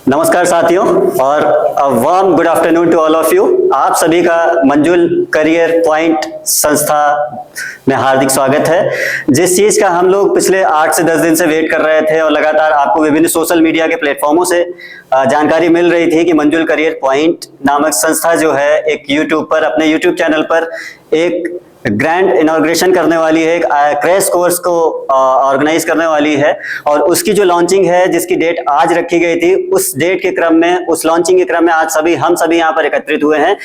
नमस्कार साथियों और warm good afternoon to all of you. आप सभी का मंजुल करियर पॉइंट संस्था में हार्दिक स्वागत है। जिस चीज का हम लोग पिछले 8 से 10 दिन से वेट कर रहे थे और लगातार आपको विभिन्न सोशल मीडिया के प्लेटफॉर्मों से जानकारी मिल रही थी कि मंजुल करियर पॉइंट नामक संस्था जो है एक यूट्यूब पर, अपने यूट्यूब चैनल पर एक ग्रैंड इनॉग्रेशन करने वाली है, एक क्रैश कोर्स को ऑर्गेनाइज करने वाली है और उसकी जो लॉन्चिंग है जिसकी डेट आज रखी गई थी, उस डेट के क्रम में, उस लॉन्चिंग के क्रम में आज हम सभी यहाँ पर एकत्रित हुए हैं।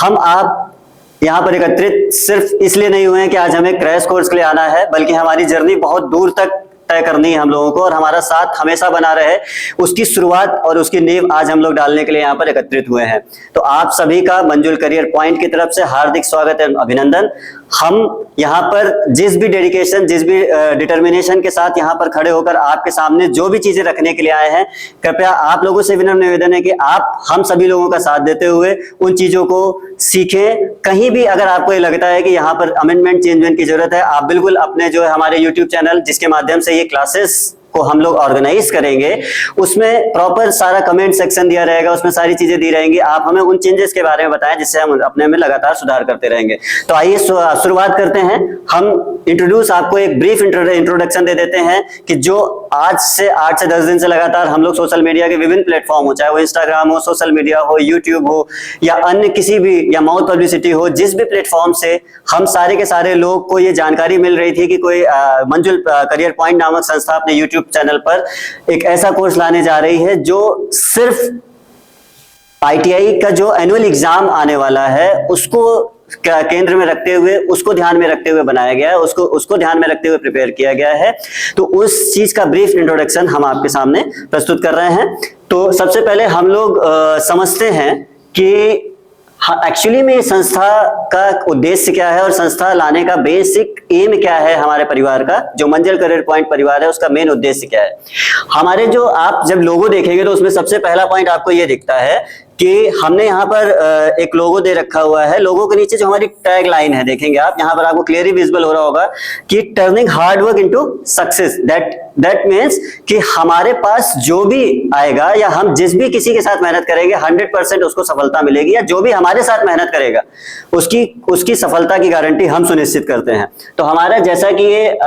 हम आप यहाँ पर एकत्रित सिर्फ इसलिए नहीं हुए हैं कि आज हमें क्रैश कोर्स के लिए आना है, बल्कि हमारी जर्नी बहुत दूर तक तय करनी है हम लोगों को और हमारा साथ हमेशा बना रहे, उसकी शुरुआत और उसकी नींव आज हम लोग डालने के लिए यहाँ पर एकत्रित हुए हैं। तो आप सभी का मंजुल करियर पॉइंट की तरफ से हार्दिक स्वागत है, अभिनंदन। हम यहाँ पर जिस भी डेडिकेशन, जिस भी डिटर्मिनेशन के साथ यहाँ पर खड़े होकर आपके सामने जो भी चीजें रखने के लिए आए हैं, कृपया आप लोगों से विनम्र निवेदन है कि आप हम सभी लोगों का साथ देते हुए उन चीजों को सीखें। कहीं भी अगर आपको ये लगता है कि यहाँ पर अमेंडमेंट चेंजमेंट की जरूरत है, आप बिल्कुल अपने जो है हमारे यूट्यूब चैनल जिसके माध्यम से ये क्लासेस को हम लोग ऑर्गेनाइज करेंगे, उसमें प्रॉपर सारा कमेंट सेक्शन दिया रहेगा, उसमें सारी चीजें दी रहेंगी। आप हमें उन चेंजेस के बारे में बताएं जिससे हम अपने में लगातार सुधार करते रहेंगे। तो आइए शुरुआत करते हैं। हम आपको एक ब्रीफ इंट्रोडक्शन दे देते हैं कि जो आज से 8 से 10 दिन से लगातार हम लोग सोशल मीडिया के विभिन्न प्लेटफॉर्म हो, चाहे वो इंस्टाग्राम हो, सोशल मीडिया हो, यूट्यूब हो या अन्य किसी भी, या माउथ पब्लिसिटी हो, जिस भी प्लेटफॉर्म से हम सारे के सारे लोग को ये जानकारी मिल रही थी कि कोई मंजुल करियर पॉइंट नामक संस्था अपने यूट्यूब चैनल पर एक ऐसा कोर्स लाने जा रही है जो सिर्फ आईटीआई का जो एनुअल एग्जाम आने वाला है उसको केंद्र में रखते हुए, उसको ध्यान में रखते हुए बनाया गया है, उसको ध्यान में रखते हुए प्रिपेयर किया गया है। तो उस चीज का ब्रीफ इंट्रोडक्शन हम आपके सामने प्रस्तुत कर रहे हैं। तो सबसे पहले हम लोग समझते हैं कि एक्चुअली में संस्था का उद्देश्य क्या है और संस्था लाने का बेसिक एम क्या है। हमारे परिवार का जो मंजुल करियर पॉइंट परिवार है उसका मेन उद्देश्य क्या है। हमारे जो आप जब लोगो देखेंगे तो उसमें सबसे पहला पॉइंट आपको ये दिखता है कि हमने यहाँ पर एक लोगो दे रखा हुआ है। लोगो के नीचे जो हमारी टैग लाइन है, देखेंगे आप, यहाँ पर आपको क्लियरली विजिबल हो रहा होगा कि turning hard work into success. That means कि हमारे पास जो भी आएगा या हम जिस भी किसी के साथ मेहनत करेंगे 100% उसको सफलता मिलेगी, या जो भी हमारे साथ मेहनत करेगा उसकी सफलता की गारंटी हम सुनिश्चित करते हैं। तो हमारा जैसा कि ये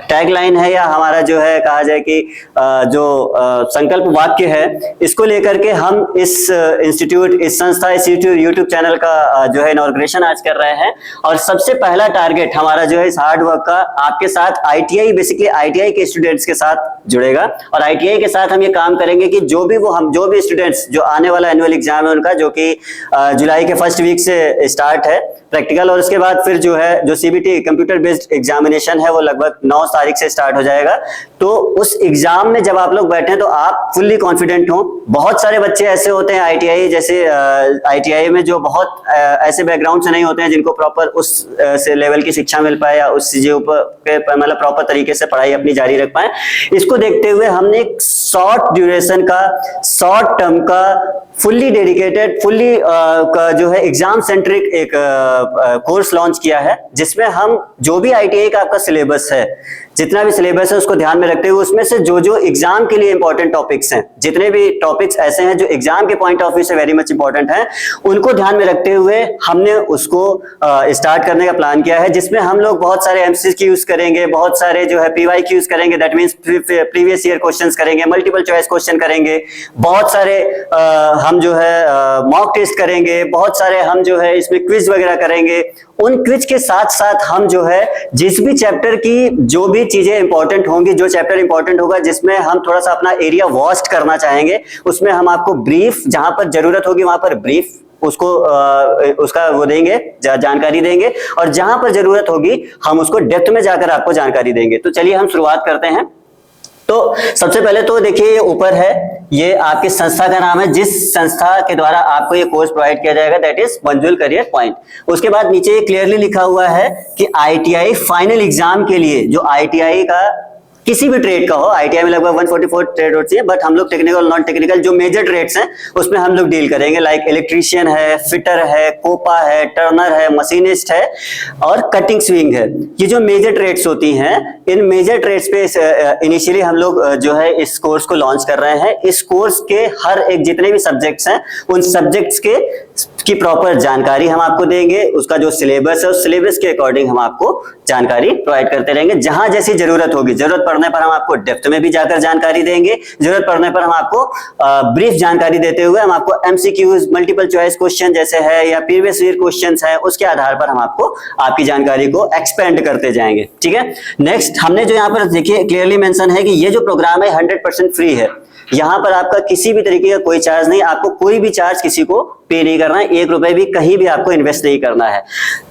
टैग लाइन है, या हमारा जो है कहा जाए कि जो संकल्प वाक्य है, इसको लेकर के हम इस इंस्टीट्यूट, इस संस्था, इस यूट्यूब चैनल का जो है इनॉग्रेशन आज कर रहे हैं। और सबसे पहला टारगेट हमारा जो है इस हार्ड वर्क का आपके साथ आईटीआई, बेसिकली आईटीआई के स्टूडेंट्स के साथ जुड़ेगा। और आईटीआई के साथ हम ये काम करेंगे कि जो भी स्टूडेंट्स जो आने वाला एनुअल एग्जाम है उनका, जो कि जुलाई के फर्स्ट वीक से स्टार्ट है प्रैक्टिकल, और उसके बाद फिर जो है जो सीबीटी कंप्यूटर बेस्ड एग्जामिनेशन है वो लगभग 9 तारीख से स्टार्ट हो जाएगा। तो उस एग्जाम में जब आप लोग बैठे तो आप फुल्ली कॉन्फिडेंट हो। बहुत सारे बच्चे ऐसे होते हैं आईटीआई जैसे आईटीआई में जो बहुत ऐसे बैकग्राउंड से नहीं होते हैं जिनको प्रॉपर उस से लेवल की शिक्षा मिल पाए या उस चीजों पर मतलब प्रॉपर तरीके से पढ़ाई अपनी जारी रख पाए। इसको देखते हुए हमने एक शॉर्ट ड्यूरेशन का, शॉर्ट टर्म का, फुल्ली डेडिकेटेड, फुल्ली जो है एग्जाम सेंट्रिक एक कोर्स लॉन्च किया है, जिसमें हम जो भी आईटीआई का आपका सिलेबस है, जितना भी सिलेबस है उसको ध्यान में रखते हुए उसमें से जो एग्जाम के लिए इंपॉर्टेंट टॉपिक्स हैं, जितने भी टॉपिक्स ऐसे हैं जो एग्जाम के पॉइंट ऑफ व्यू से वेरी मच इंपॉर्टेंट हैं, उनको ध्यान में रखते हुए हमने उसको स्टार्ट करने का प्लान किया है। जिसमें हम लोग बहुत सारे एमसीक्यूज करेंगे, बहुत सारे जो है पीवाईक्यूज करेंगे, that means previous year questions करेंगे, मल्टीपल चॉइस क्वेश्चन करेंगे, बहुत सारे हम जो है मॉक टेस्ट करेंगे, बहुत सारे हम जो है इसमें क्विज वगैरह करेंगे। उन क्विज के साथ साथ हम जो है जिस भी चैप्टर की जो भी चीजें इंपॉर्टेंट होंगी, जो चैप्टर इंपॉर्टेंट होगा जिसमें हम थोड़ा सा अपना एरिया वास्ट करना चाहेंगे, उसमें हम आपको ब्रीफ, जहां पर जरूरत होगी वहां पर ब्रीफ उसको उसका वो देंगे, जानकारी देंगे, और जहां पर जरूरत होगी हम उसको डेप्थ में जाकर आपको जानकारी देंगे। तो चलिए हम शुरुआत करते हैं। तो सबसे पहले तो देखिए ये ऊपर है, ये आपकी संस्था का नाम है, जिस संस्था के द्वारा आपको ये कोर्स प्रोवाइड किया जाएगा, that is Manjul career point. उसके बाद नीचे क्लियरली लिखा हुआ है कि आईटीआई फाइनल एग्जाम के लिए, जो आईटीआई का किसी भी ट्रेड का हो, आईटीआई में लगभग 144 ट्रेड होती है, बट हम लोग टेक्निकल नॉन टेक्निकल जो मेजर ट्रेड्स हैं उसमें हम लोग डील करेंगे, लाइक इलेक्ट्रीशियन है, फिटर है, कोपा है, टर्नर है, मशीनिस्ट है और कटिंग स्विंग है। ये जो मेजर ट्रेड्स होती हैं इन मेजर ट्रेड्स पे इनिशियली हम लोग जो है इस कोर्स को लॉन्च कर रहे हैं। इस कोर्स के हर एक जितने भी सब्जेक्ट्स हैं उन सब्जेक्ट्स की प्रॉपर जानकारी हम आपको देंगे। उसका जो सिलेबस है उस सिलेबस के अकॉर्डिंग हम आपको जानकारी प्रोवाइड करते रहेंगे। जहां जैसी जरूरत होगी, जरूरत पड़ने पर हम आपको डेप्थ में भी जाकर जानकारी देंगे, जरूरत पड़ने पर हम आपको ब्रीफ जानकारी देते हुए हम आपको एमसीक्यूज, मल्टीपल चॉइस क्वेश्चन जैसे है या प्रीवियस ईयर क्वेश्चंस है उसके आधार पर हम आपको आपकी जानकारी को एक्सपेंड करते जाएंगे। ठीक है, नेक्स्ट हमने जो यहाँ पर देखिए क्लियरली मेंशन है कि ये जो प्रोग्राम है 100% फ्री है। यहाँ पर आपका किसी भी तरीके का कोई चार्ज नहीं, आपको कोई भी चार्ज किसी को पे नहीं करना है, 1 रुपए भी कहीं भी आपको इन्वेस्ट नहीं करना है।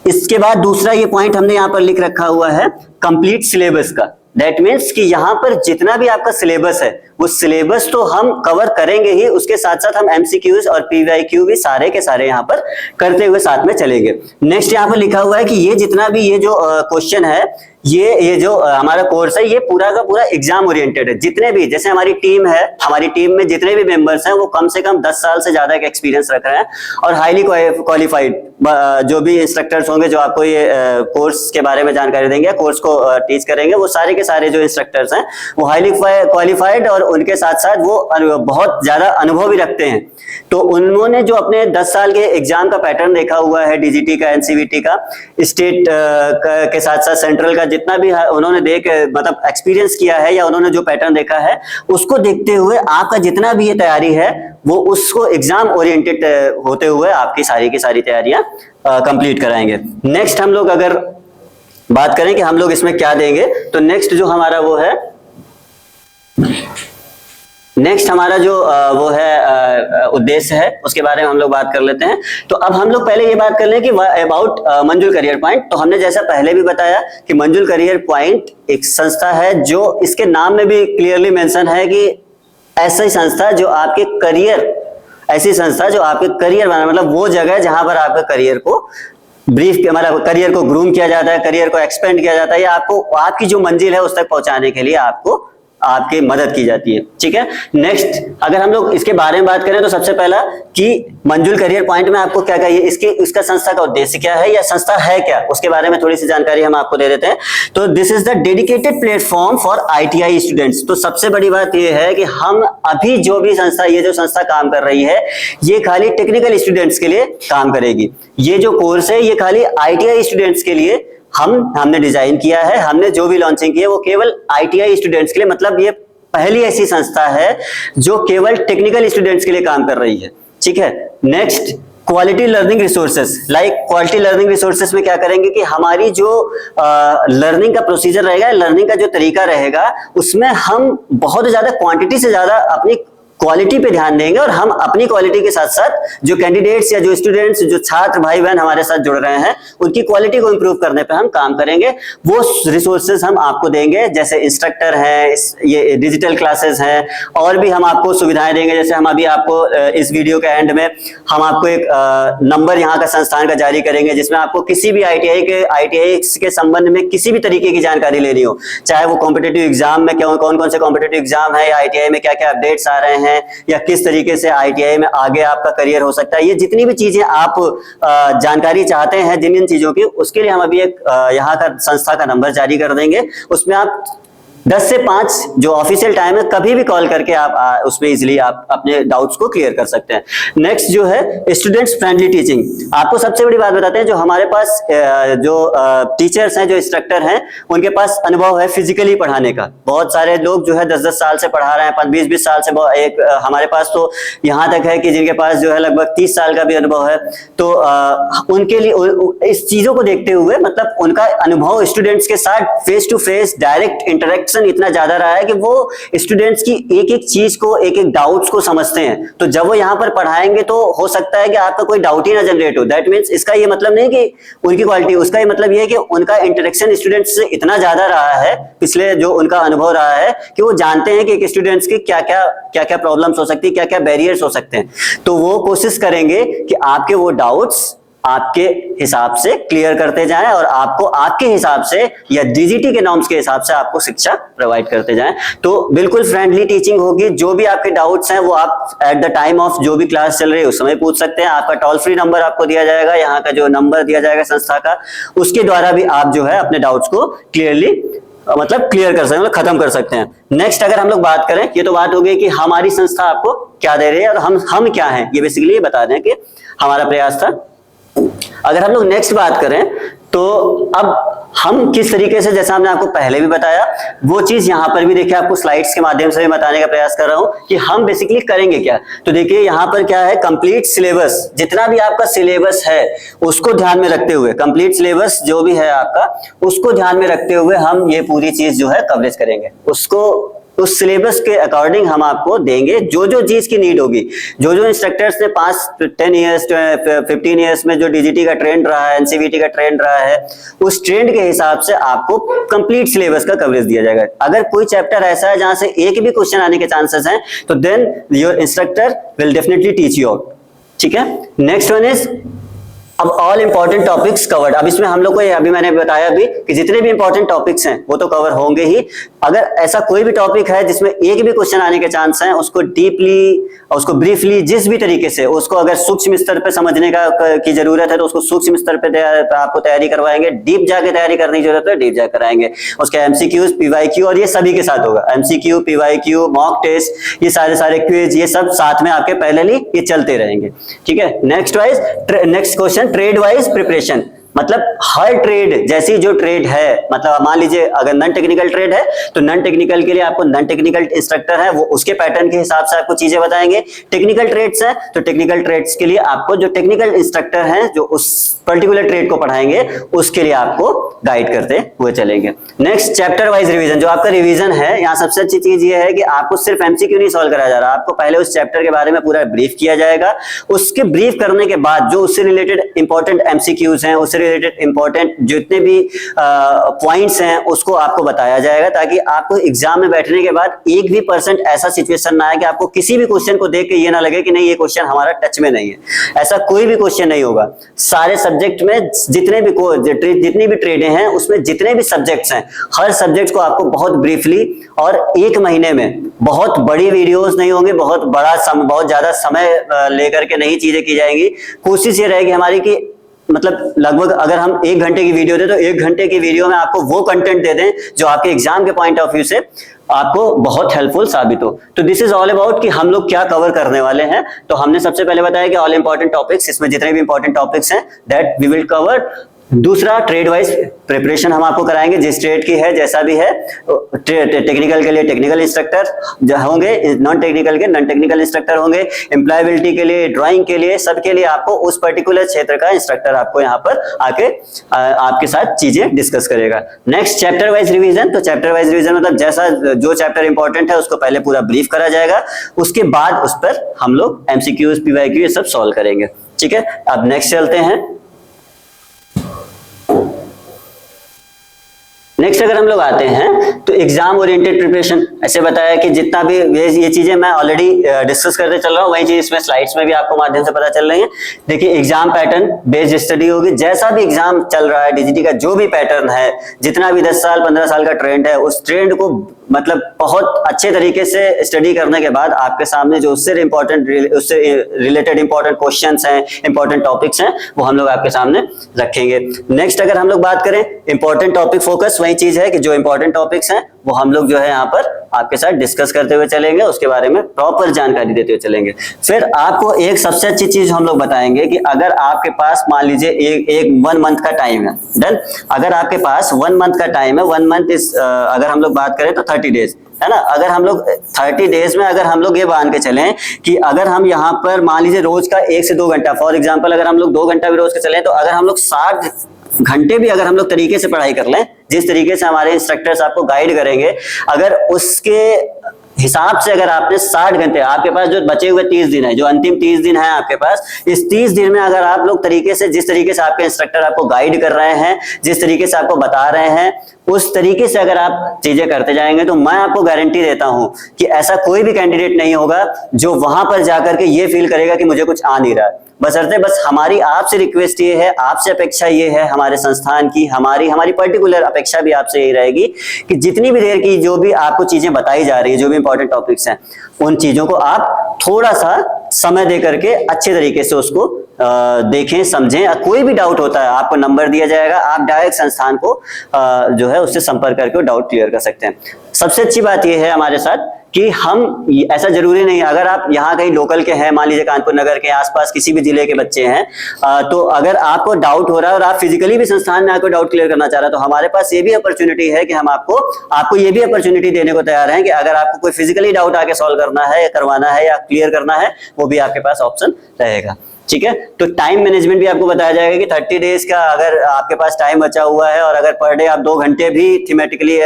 इसके बाद दूसरा ये पॉइंट हमने यहाँ पर लिख रखा हुआ है कंप्लीट सिलेबस का। दैट मीन्स कि यहाँ पर जितना भी आपका सिलेबस है वो सिलेबस तो हम कवर करेंगे ही, उसके साथ साथ हम एमसीक्यूज और पीवाईक्यू भी सारे के सारे यहाँ पर करते हुए साथ में चलेंगे। नेक्स्ट यहाँ पर लिखा हुआ है कि ये जितना भी ये जो क्वेश्चन है, ये जो हमारा कोर्स है ये पूरा का पूरा एग्जाम ओरिएंटेड है। जितने भी जैसे हमारी टीम है, हमारी टीम में जितने भी मेंबर्स हैं वो कम से कम 10 साल से ज्यादा का एक्सपीरियंस रख रहे हैं और हाईली क्वालिफाइड जो भी इंस्ट्रक्टर्स होंगे जो आपको ये कोर्स के बारे में जानकारी देंगे, कोर्स को टीच करेंगे, वो सारे के सारे जो इंस्ट्रक्टर्स हैं वो हाईली क्वालिफाइड और उनके साथ साथ वो बहुत ज्यादा अनुभव भी रखते हैं। तो उन्होंने जो अपने 10 साल के एग्जाम का पैटर्न देखा हुआ है, डीजीटी का, एनसीवीटी का, स्टेट के साथ साथ सेंट्रल का, जितना भी उन्होंने मतलब एक्सपीरियंस किया है या उन्होंने जो पैटर्न देखा है उसको देखते हुए आपका जितना भी ये तैयारी है वो उसको एग्जाम ओरिएंटेड होते हुए आपकी सारी की सारी तैयारियां कंप्लीट कराएंगे। नेक्स्ट हम लोग अगर बात करें कि हम लोग इसमें क्या देंगे, तो नेक्स्ट जो हमारा वो है, नेक्स्ट हमारा जो वो है उद्देश्य है उसके बारे में हम लोग बात कर लेते हैं। तो अब हम लोग पहले ये बात कर लें कि अबाउट मंजुल करियर पॉइंट। तो हमने जैसा पहले भी बताया कि मंजुल करियर पॉइंट एक संस्था है जो इसके नाम में भी क्लियरली मेंशन है कि ऐसी संस्था जो आपके करियर, ऐसी संस्था जो आपके करियर बना, मतलब वो जगह जहां पर आपके करियर को ब्रीफ, हमारा करियर को ग्रूम किया जाता है, करियर को एक्सपेंड किया जाता है या आपको आपकी जो मंजिल है उस तक पहुंचाने के लिए आपको आपकी मदद की जाती है। ठीक है, नेक्स्ट अगर हम लोग इसके बारे में बात करें तो सबसे पहला कि मंजुल करियर पॉइंट में आपको क्या चाहिए, इसका संस्था का उद्देश्य क्या है या संस्था है क्या, उसके बारे में थोड़ी सी जानकारी हम आपको दे देते हैं। तो this is the dedicated platform for ITI students. तो सबसे बड़ी बात यह है कि हम अभी जो भी संस्था, ये जो संस्था काम कर रही है ये खाली टेक्निकल स्टूडेंट्स के लिए काम करेगी। ये जो कोर्स है ये खाली आईटीआई स्टूडेंट्स के लिए हमने डिजाइन किया है, हमने जो भी लॉन्चिंग की है वो केवल आईटीआई स्टूडेंट्स के लिए, मतलब ये पहली ऐसी संस्था है जो केवल टेक्निकल स्टूडेंट्स के लिए काम कर रही है। ठीक है, next quality learning resources. Like quality learning resources में क्या करेंगे कि हमारी जो लर्निंग का प्रोसीजर रहेगा, लर्निंग का जो तरीका रहेगा, उसमें हम बहुत ज्यादा क्वांटिटी से ज्यादा अपनी क्वालिटी पे ध्यान देंगे और हम अपनी क्वालिटी के साथ साथ जो कैंडिडेट्स या जो स्टूडेंट्स, जो छात्र भाई बहन हमारे साथ जुड़ रहे हैं उनकी क्वालिटी को इंप्रूव करने पे हम काम करेंगे। वो रिसोर्सेज हम आपको देंगे, जैसे इंस्ट्रक्टर हैं, ये डिजिटल क्लासेस हैं, और भी हम आपको सुविधाएं देंगे। जैसे हम अभी आपको इस वीडियो के एंड में हम आपको एक नंबर यहाँ का संस्थान का जारी करेंगे जिसमें आपको किसी भी आईटीआई के संबंध में किसी भी तरीके की जानकारी लेनी हो, चाहे वो कॉम्पिटिटिव एग्जाम में कौन कौन से कॉम्पिटिटिव एग्जाम है या आईटीआई में क्या क्या अपडेट्स आ रहे हैं या किस तरीके से आईटीआई में आगे आपका करियर हो सकता है, ये जितनी भी चीजें आप जानकारी चाहते हैं जिन जिन चीजों की, उसके लिए हम अभी एक यहाँ का संस्था का नंबर जारी कर देंगे। उसमें आप 10 से 5 जो ऑफिशियल टाइम है कभी भी कॉल करके आप उसमें इजीली आप अपने डाउट्स को क्लियर कर सकते हैं। नेक्स्ट जो है स्टूडेंट्स फ्रेंडली टीचिंग। आपको सबसे बड़ी बात बताते हैं, जो हमारे पास जो टीचर्स हैं, जो इंस्ट्रक्टर हैं, उनके पास अनुभव है फिजिकली पढ़ाने का। बहुत सारे लोग जो है 10-10 साल से पढ़ा रहे हैं, 20-20 साल से। एक हमारे पास तो यहाँ तक है कि जिनके पास जो है लगभग 30 साल का भी अनुभव है। तो उनके लिए इस चीजों को देखते हुए, मतलब उनका अनुभव स्टूडेंट्स के साथ face to face direct interact इतना ज्यादा रहा है कि वो स्टूडेंट्स की एक एक चीज को, एक एक डाउट्स को समझते हैं। तो जब वो यहाँ पर पढ़ाएंगे तो हो सकता है कि आपका कोई डाउट ही ना जनरेट हो। दैट मीन्स इसका ये मतलब नहीं कि उनकी क्वालिटी, उसका ये मतलब ये है कि उनका इंटरेक्शन स्टूडेंट्स से इतना ज्यादा रहा है, पिछले जो उनका अनुभव रहा है, कि वो जानते हैं कि एक स्टूडेंट्स की क्या क्या प्रॉब्लम्स हो सकती है, क्या क्या बैरियर्स हो सकते हैं। तो वो कोशिश करेंगे कि आपके वो डाउट्स आपके हिसाब से क्लियर करते जाएं और आपको आपके हिसाब से या डीजीटी के नॉर्म्स के हिसाब से आपको शिक्षा प्रोवाइड करते जाएं। तो बिल्कुल फ्रेंडली टीचिंग होगी। जो भी आपके डाउट्स हैं वो आप एट द टाइम ऑफ जो भी क्लास चल रही है उस समय पूछ सकते हैं। आपका टोल फ्री नंबर आपको दिया जाएगा, यहाँ का जो नंबर दिया जाएगा संस्था का, उसके द्वारा भी आप जो है अपने डाउट्स को क्लियरली मतलब क्लियर कर सकते हैं, मतलब खत्म कर सकते हैं। नेक्स्ट अगर हम लोग बात करें, ये तो बात हो गई कि हमारी संस्था आपको क्या दे रही है और हम क्या हैं, ये बेसिकली ये बता दें कि हमारा प्रयास था। अगर हम लोग नेक्स्ट बात करें तो अब हम किस तरीके से, जैसा हमने आपको पहले भी बताया, वो चीज यहां पर भी देखिए आपको स्लाइड्स के माध्यम से भी बताने का प्रयास कर रहा हूं कि हम बेसिकली करेंगे क्या। तो देखिए यहां पर क्या है, कंप्लीट सिलेबस, जितना भी आपका सिलेबस है उसको ध्यान में रखते हुए, कंप्लीट सिलेबस जो भी है आपका उसको ध्यान में रखते हुए हम ये पूरी चीज जो है कवरेज करेंगे। उसको उस सिलेबस के अकॉर्डिंग हम आपको देंगे जो जो चीज की नीड होगी। जो जो इंस्ट्रक्टर्स ने 5-10 ईयर्स 15 ईयर्स में जो डीजीटी का ट्रेंड रहा है, एनसीवीटी का ट्रेंड रहा है, उस ट्रेंड के हिसाब से आपको कंप्लीट सिलेबस का कवरेज दिया जाएगा। अगर कोई चैप्टर ऐसा है जहां से एक भी क्वेश्चन आने के चांसेस हैं तो then your instructor will definitely teach you out. ठीक है, नेक्स्ट वन इज अब ऑल इंपॉर्टेंट टॉपिक्स कवर्ड। अब इसमें हम लोग को अभी मैंने बताया भी कि जितने भी इंपॉर्टेंट टॉपिक्स हैं वो तो कवर होंगे ही। अगर ऐसा कोई भी टॉपिक है जिसमें एक भी क्वेश्चन आने के चांस हैं, उसको डीपली, उसको ब्रीफली, जिस भी तरीके से उसको अगर सूक्ष्म स्तर पे समझने की जरूरत है तो उसको सूक्ष्म स्तर पे आपको तैयारी करवाएंगे। डीप जाके तैयारी करने की जरूरत है, डीप जाकर कराएंगे। उसके एमसीक्यूज, पीवाईक्यू और ये सभी के साथ होगा। एमसीक्यू, पीवाईक्यू, मॉक टेस्ट, ये सारे क्विज, ये सब साथ में आपके पैरेलली ये चलते रहेंगे। ठीक है, next question, trade wise preparation. मतलब हर ट्रेड, जैसी जो ट्रेड है, मतलब मान लीजिए अगर नॉन टेक्निकल ट्रेड है तो नॉन टेक्निकल के लिए आपको नॉन टेक्निकल इंस्ट्रक्टर है, वो उसके पैटर्न के हिसाब से आपको चीजें बताएंगे। टेक्निकल ट्रेड्स है तो टेक्निकल ट्रेड्स के लिए आपको जो टेक्निकल इंस्ट्रक्टर हैं जो उस पर्टिकुलर ट्रेड को पढ़ाएंगे उसके लिए आपको गाइड करते हुए चलेंगे। नेक्स्ट चैप्टर वाइज रिवीजन, जो आपका रिवीजन है, यहाँ सबसे अच्छी चीज ये है कि आपको सिर्फ एमसीक्यू नहीं सॉल्व कराया जा रहा, आपको पहले उस चैप्टर के बारे में पूरा ब्रीफ किया जाएगा। उसके ब्रीफ करने के बाद जो उससे रिलेटेड इंपॉर्टेंट एमसीक्यूज हैं, उससे रिलेटेड इंपॉर्टेंट जितने भी पॉइंट्स हैं उसको आपको बताया जाएगा, ताकि आपको एग्जाम में बैठने के बाद एक भी परसेंट ऐसा सिचुएशन ना आए कि आपको किसी भी क्वेश्चन को देख के ये ना लगे कि नहीं ये क्वेश्चन हमारा टच में नहीं है। ऐसा कोई भी क्वेश्चन नहीं होगा। सारे सब्जेक्ट में जितने भी ट्रेडें हैं उसमें जितने भी सब्जेक्ट्स हैं, हर सब्जेक्ट को आपको बहुत ब्रीफली और एक महीने में, बहुत बड़ी वीडियोस नहीं होंगे, बहुत ज्यादा समय लेकर के नहीं चीजें की जाएंगी। कोशिश ये रहेगी हमारी कि मतलब लगभग अगर हम 1 घंटे की वीडियो दें तो 1 घंटे की वीडियो में आपको वो कंटेंट दे दें जो आपके एग्जाम के पॉइंट ऑफ व्यू से आपको बहुत हेल्पफुल साबित हो। तो दिस इज ऑल अबाउट कि हम लोग क्या कवर करने वाले हैं। तो हमने सबसे पहले बताया कि ऑल इंपॉर्टेंट टॉपिक्स, इसमें जितने भी इंपॉर्टेंट टॉपिक्स हैं दैट वी विल कवर। दूसरा, ट्रेड वाइज प्रिपरेशन हम आपको कराएंगे, जिस ट्रेड की है जैसा भी है। टेक्निकल के लिए टेक्निकल इंस्ट्रक्टर होंगे, नॉन टेक्निकल के नॉन टेक्निकल इंस्ट्रक्टर होंगे, एम्प्लॉयबिलिटी के लिए, ड्राइंग के लिए, सबके लिए आपको उस पर्टिकुलर क्षेत्र का इंस्ट्रक्टर आपको यहाँ पर आके आपके साथ चीजें डिस्कस करेगा। Next chapter wise revision. तो चैप्टर वाइज रिवीजन मतलब जैसा जो चैप्टर इंपॉर्टेंट है उसको पहले पूरा ब्रीफ करा जाएगा, उसके बाद उस पर हम लोग एमसीक्यूज, पीवाईक्यू ये सब सॉल्व करेंगे। ठीक है, अब नेक्स्ट चलते हैं। नेक्स्ट अगर हम लोग आते हैं तो एग्जाम ओरिएंटेड प्रिपरेशन, ऐसे बताया कि जितना भी ये चीजें मैं ऑलरेडी डिस्कस करते चल रहा हूँ, वही चीज इसमें स्लाइड्स में भी आपको माध्यम से पता चल रही है। देखिए एग्जाम पैटर्न बेस्ड स्टडी होगी, जैसा भी एग्जाम चल रहा है डीजीटी का जो भी पैटर्न है, जितना भी 10 साल 15 साल का ट्रेंड है, उस ट्रेंड को मतलब बहुत अच्छे तरीके से स्टडी करने के बाद आपके सामने जो उससे रिलेटेड इंपॉर्टेंट क्वेश्चंस हैं, इंपॉर्टेंट टॉपिक्स हैं, वो हम लोग आपके सामने रखेंगे। नेक्स्ट अगर हम लोग बात करें इंपॉर्टेंट टॉपिक फोकस, वही चीज है कि जो इंपॉर्टेंट टॉपिक्स हैं वो हम लोग जो है यहाँ पर आपके साथ डिस्कस करते हुए चलेंगे, उसके बारे में प्रॉपर जानकारी देते हुए चलेंगे। फिर आपको एक सबसे अच्छी चीज हम लोग बताएंगे कि अगर आपके पास मान लीजिए एक 1 मंथ का टाइम है, डन, अगर आपके पास 1 मंथ का टाइम है, 1 मंथ इज अगर हम लोग बात करें तो 30 डेज है ना। अगर हम लोग 30 डेज में अगर हम लोग ये मान के चलें कि अगर हम यहाँ पर मान लीजिए रोज का 1 से 2 घंटा, फॉर एग्जाम्पल अगर हम लोग 2 घंटा भी रोज के चलें, तो अगर हम लोग 60 घंटे भी अगर हम लोग तरीके से पढ़ाई कर लें, जिस तरीके से हमारे इंस्ट्रक्टर्स आपको गाइड करेंगे, अगर उसके हिसाब से अगर आपने 60 घंटे, आपके पास जो बचे हुए 30 दिन है, जो अंतिम 30 दिन है आपके पास, इस 30 दिन में अगर आप लोग तरीके से, जिस तरीके से आपके इंस्ट्रक्टर आपको गाइड कर रहे हैं, जिस तरीके से आपको बता रहे हैं, उस तरीके से अगर आप चीजें करते जाएंगे, तो मैं आपको गारंटी देता हूं कि ऐसा कोई भी कैंडिडेट नहीं होगा जो वहां पर जाकर के ये फील करेगा कि मुझे कुछ आ नहीं रहा। बस हमारी आपसे रिक्वेस्ट ये है, आपसे अपेक्षा ये है, हमारे संस्थान की, हमारी पर्टिकुलर अपेक्षा भी आपसे यही रहेगी कि जितनी भी देर की जो भी आपको चीजें बताई जा रही है, जो भी इंपॉर्टेंट टॉपिक्स हैं, उन चीजों को आप थोड़ा सा समय दे करके अच्छे तरीके से उसको देखें, समझें। कोई भी डाउट होता है आपको नंबर दिया जाएगा, आप डायरेक्ट संस्थान को जो है उससे संपर्क करके डाउट क्लियर कर सकते हैं। सबसे अच्छी बात यह है हमारे साथ कि हम, ऐसा जरूरी नहीं है अगर आप यहाँ कहीं लोकल के हैं, मान लीजिए कानपुर नगर के आसपास किसी भी जिले के बच्चे हैं, तो अगर आपको डाउट हो रहा है और आप फिजिकली भी संस्थान में आकर डाउट क्लियर करना चाह रहे हैं, तो हमारे पास ये भी अपॉर्चुनिटी है कि हम आपको ये भी अपॉर्चुनिटी देने को तैयार हैं कि अगर आपको कोई फिजिकली डाउट आके सॉल्व करना है, करवाना है या क्लियर करना है, वो भी आपके पास ऑप्शन रहेगा। ठीक है, तो टाइम मैनेजमेंट भी आपको बताया जाएगा कि 30 डेज का अगर आपके पास टाइम बचा हुआ है और अगर पर डे आप 2 घंटे भी थीमेटिकली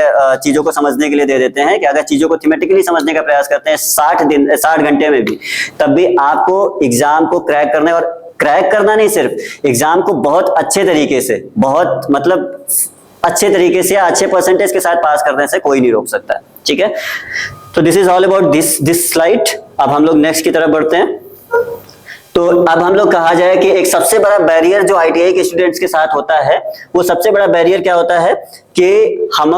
चीजों को समझने के लिए दे देते हैं, कि अगर चीजों को थीमेटिकली समझने का प्रयास करते हैं 60 घंटे में भी, तब भी आपको एग्जाम को क्रैक करना है। और क्रैक करना नहीं, सिर्फ एग्जाम को बहुत अच्छे तरीके से, बहुत मतलब अच्छे तरीके से, अच्छे परसेंटेज के साथ पास करने से कोई नहीं रोक सकता। ठीक है, तो this is all about this slide. अब हम लोग नेक्स्ट की तरफ बढ़ते हैं। तो अब हम लोग कहा जाए कि एक सबसे बड़ा बैरियर जो आईटीआई के स्टूडेंट्स के साथ होता है, वो सबसे बड़ा बैरियर क्या होता है कि हम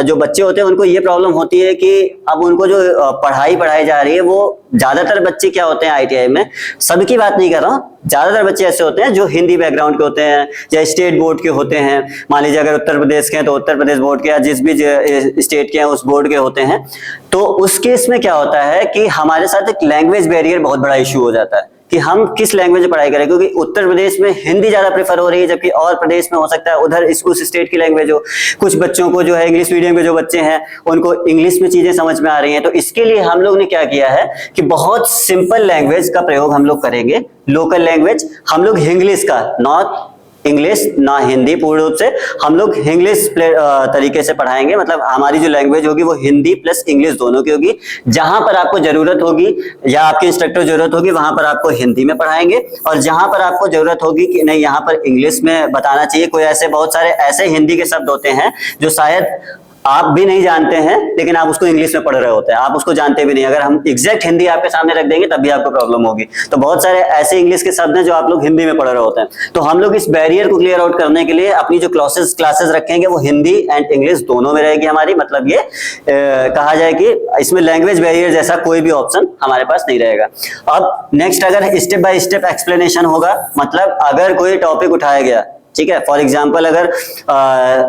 जो बच्चे होते हैं उनको ये प्रॉब्लम होती है कि अब उनको जो पढ़ाई जा रही है, वो ज्यादातर बच्चे क्या होते हैं आईटीआई में, सबकी बात नहीं कर रहा हूँ, ज्यादातर बच्चे ऐसे होते हैं जो हिंदी बैकग्राउंड के होते हैं या स्टेट बोर्ड के होते हैं। मान लीजिए अगर उत्तर प्रदेश के हैं तो उत्तर प्रदेश बोर्ड के, या जिस भी स्टेट के हैं उस बोर्ड के होते हैं। तो उस केस में क्या होता है कि हमारे साथ एक लैंग्वेज बैरियर बहुत बड़ा इश्यू हो जाता है कि हम किस लैंग्वेज में पढ़ाई करें, क्योंकि उत्तर प्रदेश में हिंदी ज्यादा प्रेफर हो रही है, जबकि और प्रदेश में हो सकता है उधर उस स्टेट की लैंग्वेज हो। कुछ बच्चों को जो है इंग्लिश मीडियम के जो बच्चे हैं उनको इंग्लिश में चीजें समझ में आ रही हैं। तो इसके लिए हम लोग ने क्या किया है कि बहुत सिंपल लैंग्वेज का प्रयोग हम लोग करेंगे, लोकल लैंग्वेज। हम लोग इंग्लिश का, नॉट इंग्लिश ना हिंदी, पूर्ण रूप से हम लोग इंग्लिश तरीके से पढ़ाएंगे। मतलब हमारी जो लैंग्वेज होगी वो हिंदी प्लस इंग्लिश दोनों की होगी। जहां पर आपको जरूरत होगी या आपके इंस्ट्रक्टर जरूरत होगी वहां पर आपको हिंदी में पढ़ाएंगे, और जहां पर आपको जरूरत होगी कि नहीं यहाँ पर इंग्लिश में बताना चाहिए, कोई ऐसे बहुत सारे ऐसे हिंदी के शब्द होते हैं जो शायद आप भी नहीं जानते हैं, लेकिन आप उसको इंग्लिश में पढ़ रहे होते हैं, आप उसको जानते भी नहीं। अगर हम एग्जैक्ट हिंदी आपके सामने रख देंगे तब भी आपको प्रॉब्लम होगी। तो बहुत सारे ऐसे इंग्लिश के शब्द हैं जो आप लोग हिंदी में पढ़ रहे होते हैं। तो हम लोग इस बैरियर को क्लियर आउट करने के लिए अपनी जो क्लासेस रखेंगे वो हिंदी एंड इंग्लिश दोनों में रहेगी हमारी। मतलब ये कहा जाए कि इसमें लैंग्वेज बैरियर जैसा कोई भी ऑप्शन हमारे पास नहीं रहेगा। अब नेक्स्ट अगर स्टेप बाय स्टेप एक्सप्लेनेशन होगा, मतलब अगर कोई टॉपिक उठाया गया, ठीक है, फॉर एग्जांपल अगर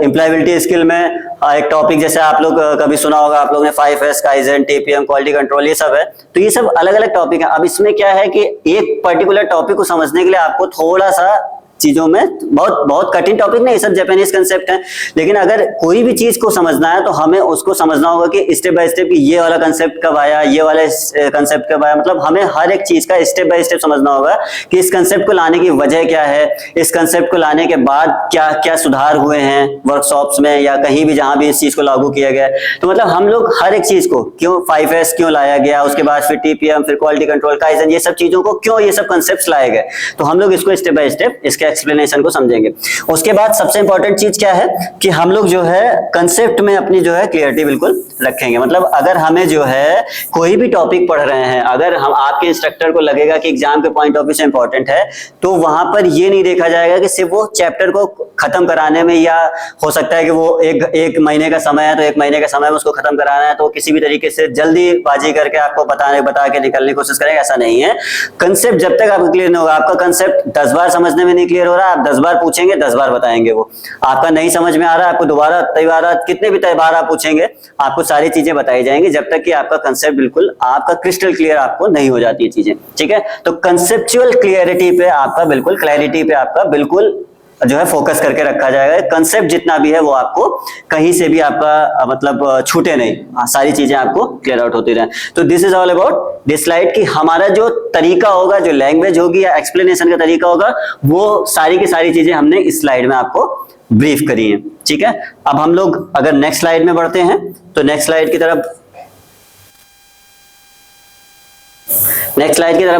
एम्प्लॉयबिलिटी स्किल में एक टॉपिक जैसे आप लोग कभी सुना होगा, आप लोग ने 5S, kaizen, TPM, quality control, ये सब है। तो ये सब अलग अलग टॉपिक है। अब इसमें क्या है कि एक पर्टिकुलर टॉपिक को समझने के लिए आपको थोड़ा सा चीजों में बहुत कठिन टॉपिक नहीं, सब जापानीज कंसेप्ट है, लेकिन अगर कोई भी चीज को समझना है तो हमें उसको समझना होगा कि स्टेप बाय स्टेप ये वाला कंसेप्ट कब आया, ये वाला कंसेप्ट कब आया। मतलब हमें हर एक चीज का स्टेप बाय स्टेप समझना होगा कि इस कंसेप्ट को लाने की वजह क्या है, इस कंसेप्ट को लाने के बाद क्या क्या सुधार हुए हैं वर्कशॉप्स में या कहीं भी जहां भी इस चीज को लागू किया गया। तो मतलब हम लोग हर एक चीज को क्यों 5S क्यों लाया गया, उसके बाद फिर टीपीएम, फिर क्वालिटी कंट्रोल, काइजन, ये सब चीजों को क्यों ये सब कंसेप्ट लाए गए, तो हम लोग इसको स्टेप बाय स्टेप इसके एक्सप्लेनेशन को समझेंगे। उसके बाद सबसे इंपॉर्टेंट चीज क्या है कि हम लोग जो है कंसेप्ट में अपनी जो है क्लियरिटी बिल्कुल रखेंगे। मतलब अगर हमें जो है कोई भी टॉपिक पढ़ रहे हैं, अगर हम आपके इंस्ट्रक्टर को लगेगा कि एग्जाम के पॉइंट ऑफ व्यू से इंपॉर्टेंट है, तो वहां पर ये नहीं देखा जाएगा कि सिर्फ वो चैप्टर को खत्म कराने में, या हो सकता है कि वो एक महीने का समय है तो 1 महीने का समय में उसको खत्म कराना है, तो किसी भी तरीके से जल्दीबाजी करके आपको बता के निकलने की कोशिश करेगा, ऐसा नहीं है। कंसेप्ट जब तक आपको क्लियर नहीं होगा, आपका कंसेप्ट 10 बार समझने में नहीं क्लियर हो रहा, आप 10 बार पूछेंगे 10 बार बताएंगे, वो आपका नहीं समझ में आ रहा है, आपको दोबारा कितने भी बार आप पूछेंगे आपको सारी चीजें बताई जाएंगी, जब तक कि आपका कंसेप्ट बिल्कुल आपका क्रिस्टल क्लियर आपको नहीं हो जाती है चीजें। ठीक है, तो कंसेप्चुअल क्लियरिटी पे आपका बिल्कुल, क्लैरिटी पे आपका बिल्कुल जो है फोकस करके रखा जाएगा। कंसेप्ट जितना भी है वो आपको कहीं से भी आपका मतलब छूटे नहीं, सारी चीजें आपको क्लियर आउट होती रहे। तो this is all about this slide कि हमारा जो तरीका होगा, जो लैंग्वेज होगी या एक्सप्लेनेशन का तरीका होगा, वो सारी की सारी चीजें हमने इस स्लाइड में आपको ब्रीफ करी है। ठीक है, अब हम लोग अगर नेक्स्ट स्लाइड में बढ़ते हैं तो नेक्स्ट स्लाइड की तरफ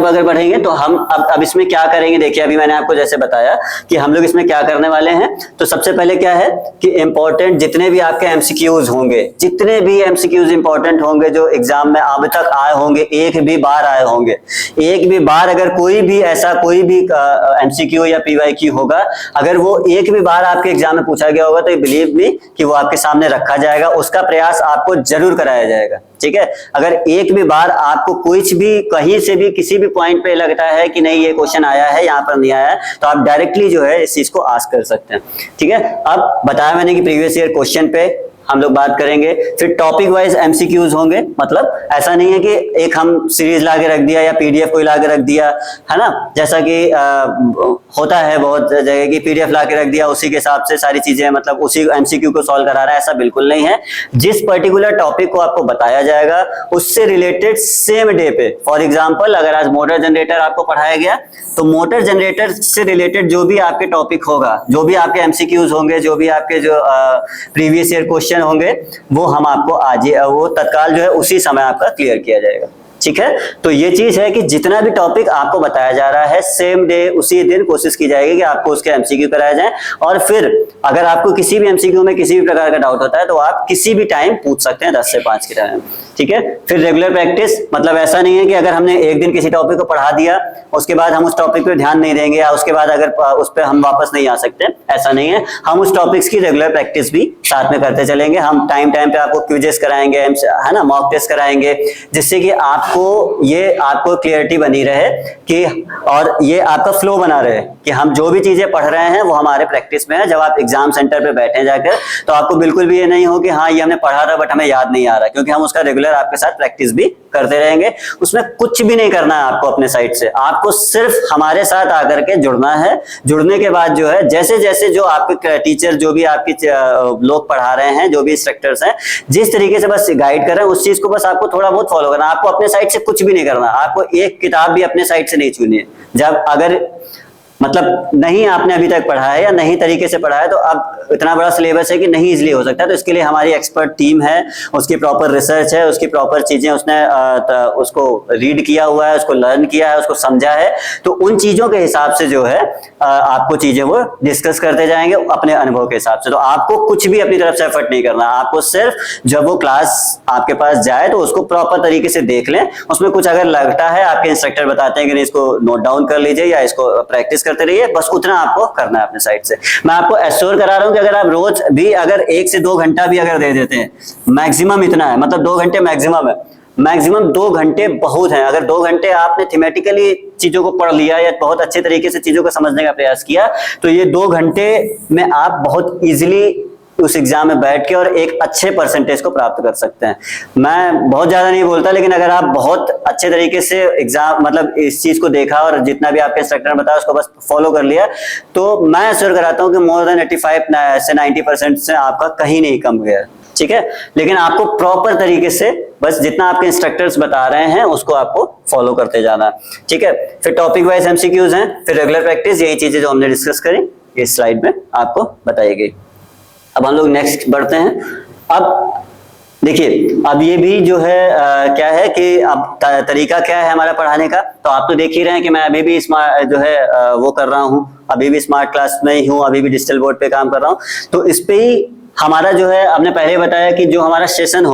अगर बढ़ेंगे तो हम अब इसमें क्या करेंगे, देखिए अभी मैंने आपको जैसे बताया कि हम लोग इसमें क्या करने वाले हैं। तो सबसे पहले क्या है कि इंपॉर्टेंट जितने भी आपके एमसीक्यूज होंगे, जितने भी एमसीक्यूज इंपॉर्टेंट होंगे जो एग्जाम में अब तक आए होंगे, एक भी बार आए होंगे, एक भी बार अगर कोई भी एमसीक्यू या पीवाईक्यू होगा, अगर वो एक भी बार आपके एग्जाम में पूछा गया होगा तो बिलीव मी कि वो आपके सामने रखा जाएगा, उसका प्रयास आपको जरूर कराया जाएगा। ठीक है। अगर एक भी बार आपको कुछ भी कहीं से भी किसी भी पॉइंट पे लगता है कि नहीं ये क्वेश्चन आया है यहाँ पर नहीं आया है, तो आप डायरेक्टली जो है इस चीज को आस्क कर सकते हैं, ठीक है। अब बताया मैंने कि प्रीवियस ईयर क्वेश्चन पे हम लोग बात करेंगे, फिर टॉपिक वाइज एमसीक्यूज होंगे। मतलब ऐसा नहीं है कि एक हम सीरीज ला के रख दिया या पीडीएफ कोई ला के रख दिया, है ना, जैसा कि होता है बहुत जगह की पीडीएफ ला के रख दिया उसी के हिसाब से सारी चीजें, मतलब उसी एमसीक्यू को सॉल्व करा रहा है, ऐसा बिल्कुल नहीं है। जिस पर्टिकुलर टॉपिक को आपको बताया जाएगा उससे रिलेटेड सेम डे पे, फॉर एग्जाम्पल अगर आज मोटर जनरेटर आपको पढ़ाया गया तो मोटर जनरेटर से रिलेटेड जो भी आपके टॉपिक होगा, जो भी आपके एमसीक्यूज होंगे, जो भी आपके जो प्रीवियस ईयर क्वेश्चन होंगे, वो हम आपको आज वो तत्काल जो है उसी समय आपका क्लियर किया जाएगा, ठीक है। तो ये चीज है कि जितना भी टॉपिक आपको बताया जा रहा है सेम डे उसी दिन कोशिश की जाएगी कि आपको उसके एमसीक्यू कराया जाए। और फिर अगर आपको किसी भी एमसीक्यू में किसी भी प्रकार का डाउट होता है तो आप किसी भी टाइम पूछ सकते हैं 10 से 5 के टाइम, ठीक है। फिर रेगुलर प्रैक्टिस, मतलब ऐसा नहीं है कि अगर हमने एक दिन किसी टॉपिक को पढ़ा दिया उसके बाद हम उस टॉपिक पे ध्यान नहीं देंगे या उसके बाद अगर उस पर हम वापस नहीं आ सकते, ऐसा नहीं है। हम उस टॉपिक्स की रेगुलर प्रैक्टिस भी साथ में करते चलेंगे। हम टाइम टाइम पे आपको क्विजेस कराएंगे, है ना, मॉक टेस्ट कराएंगे, जिससे कि आपको क्लियरिटी बनी रहे कि और ये आपका फ्लो बना रहे कि हम जो भी चीजें पढ़ रहे हैं वो हमारे प्रैक्टिस में है। जब आप एग्जाम सेंटर पे बैठे जाकर तो आपको बिल्कुल भी ये नहीं हो कि हाँ ये हमने पढ़ा था बट हमें याद नहीं आ रहा, क्योंकि हम उसका रेगुलर आपके साथ प्रैक्टिस भी करते रहेंगे। उसमें कुछ भी नहीं करना है आपको अपने साइड से, आपको सिर्फ हमारे साथ आकर के जुड़ना है। जुड़ने के बाद जो है जैसे जैसे जो आपके टीचर, जो भी आपके लोग पढ़ा रहे हैं, जो भी इंस्ट्रक्टर्स हैं, जिस तरीके से बस गाइड कर रहे हैं उस चीज को बस आपको थोड़ा बहुत फॉलो करना है। आपको अपने साइड से कुछ भी नहीं करना, आपको एक किताब भी अपने साइड से नहीं छूनी है। जब अगर मतलब नहीं आपने अभी तक पढ़ा है या नहीं तरीके से पढ़ा है तो अब इतना बड़ा सिलेबस है कि नहीं इजीली हो सकता है, तो इसके लिए हमारी एक्सपर्ट टीम है, उसकी प्रॉपर रिसर्च है, उसकी प्रॉपर चीजें उसने उसको रीड किया हुआ है, उसको लर्न किया है, उसको समझा है। तो उन चीजों के हिसाब से जो है आपको चीजें वो डिस्कस करते जाएंगे अपने अनुभव के हिसाब से। तो आपको कुछ भी अपनी तरफ से एफर्ट नहीं करना, आपको सिर्फ जब वो क्लास आपके पास जाए तो उसको प्रॉपर तरीके से देख लें। उसमें कुछ अगर लगता है आपके इंस्ट्रक्टर बताते हैं कि नहीं इसको नोट डाउन कर लीजिए या इसको प्रैक्टिस करते रहिए, बस उतना आपको करना है अपने साइड से। मैं आपको एश्योर करा रहा हूं कि अगर आप रोज भी अगर 1 से 2 घंटा भी अगर दे देते हैं, मैक्सिमम इतना है, मतलब 2 घंटे मैक्सिमम है, मैक्सिमम 2 घंटे बहुत है। अगर 2 घंटे आपने थीमेटिकली चीजों को पढ़ लिया या बहुत अच्छे तरीके से चीजों को समझने का प्रयास किया तो ये 2 घंटे में आप बहुत इजीली उस एग्जाम में बैठ के और एक अच्छे परसेंटेज को प्राप्त कर सकते हैं। मैं बहुत ज्यादा नहीं बोलता, लेकिन अगर आप बहुत अच्छे तरीके से एग्जाम मतलब इस चीज को देखा और जितना भी आपके इंस्ट्रक्टर ने बताया उसको बस फॉलो कर लिया तो मैं एश्योर कराता हूं कि मोर देन 85 से 90% से आपका कहीं नहीं कम गया, ठीक है। लेकिन आपको प्रॉपर तरीके से बस जितना आपके इंस्ट्रक्टर्स बता रहे हैं उसको आपको फॉलो करते जाना, ठीक है। फिर टॉपिक वाइज एमसीक्यूज हैं, फिर रेगुलर प्रैक्टिस, यही चीजें जो हमने डिस्कस करी इस स्लाइड में आपको बताई गई। अब हम लोग नेक्स्ट बढ़ते हैं। अब देखिए, अब ये भी जो है क्या है कि अब तरीका क्या है हमारा पढ़ाने का, तो आप तो देख ही रहे हैं कि मैं अभी भी स्मार्ट जो है वो कर रहा हूँ, अभी भी स्मार्ट क्लास में ही हूँ, अभी भी डिजिटल बोर्ड पे काम कर रहा हूँ। तो इस पे ही हमारा जो है, आपने पहले बताया कि जो हमारा सेशन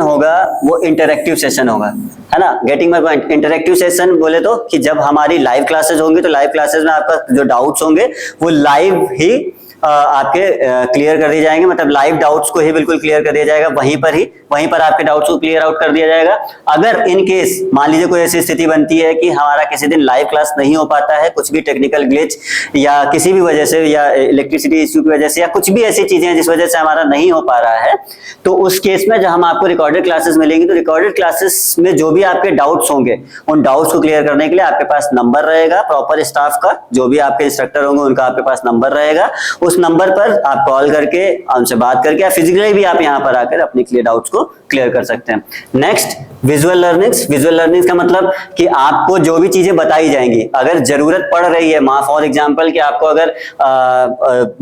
होगा वो इंटरैक्टिव सेशन होगा, है ना। Getting my point. Interactive session बोले तो कि जब हमारी लाइव क्लासेस होंगी तो लाइव क्लासेस में आपका जो डाउट्स होंगे वो लाइव ही आपके क्लियर कर दिए जाएंगे, मतलब लाइव डाउट्स को ही बिल्कुल क्लियर कर दिया जाएगा, वहीं पर आपके डाउट्स को क्लियर आउट कर दिया जाएगा। अगर इन केस मान लीजिए कोई ऐसी स्थिति बनती है कि हमारा किसी दिन लाइव क्लास नहीं हो पाता है, कुछ भी टेक्निकल ग्लिच या किसी भी वजह से या इलेक्ट्रिसिटी इश्यू की वजह से या कुछ भी ऐसी चीजें जिस वजह से हमारा नहीं हो पा रहा है, तो उस केस में जब हम आपको रिकॉर्डेड क्लासेस मिलेंगी तो रिकॉर्डेड क्लासेस में जो भी आपके डाउट्स होंगे उन डाउट्स को क्लियर करने के लिए आपके पास नंबर रहेगा प्रॉपर स्टाफ का, जो भी आपके इंस्ट्रक्टर होंगे उनका आपके पास नंबर रहेगा। उस नंबर पर आप कॉल करके उनसे बात करके या फिजिकली भी आप यहाँ पर आकर अपने क्लियर डाउट्स को क्लियर कर सकते हैं। नेक्स्ट, विजुअल लर्निंग्स का मतलब कि आपको जो भी चीजें बताई जाएंगी, अगर जरूरत पड़ रही है, फॉर एग्जांपल कि आपको अगर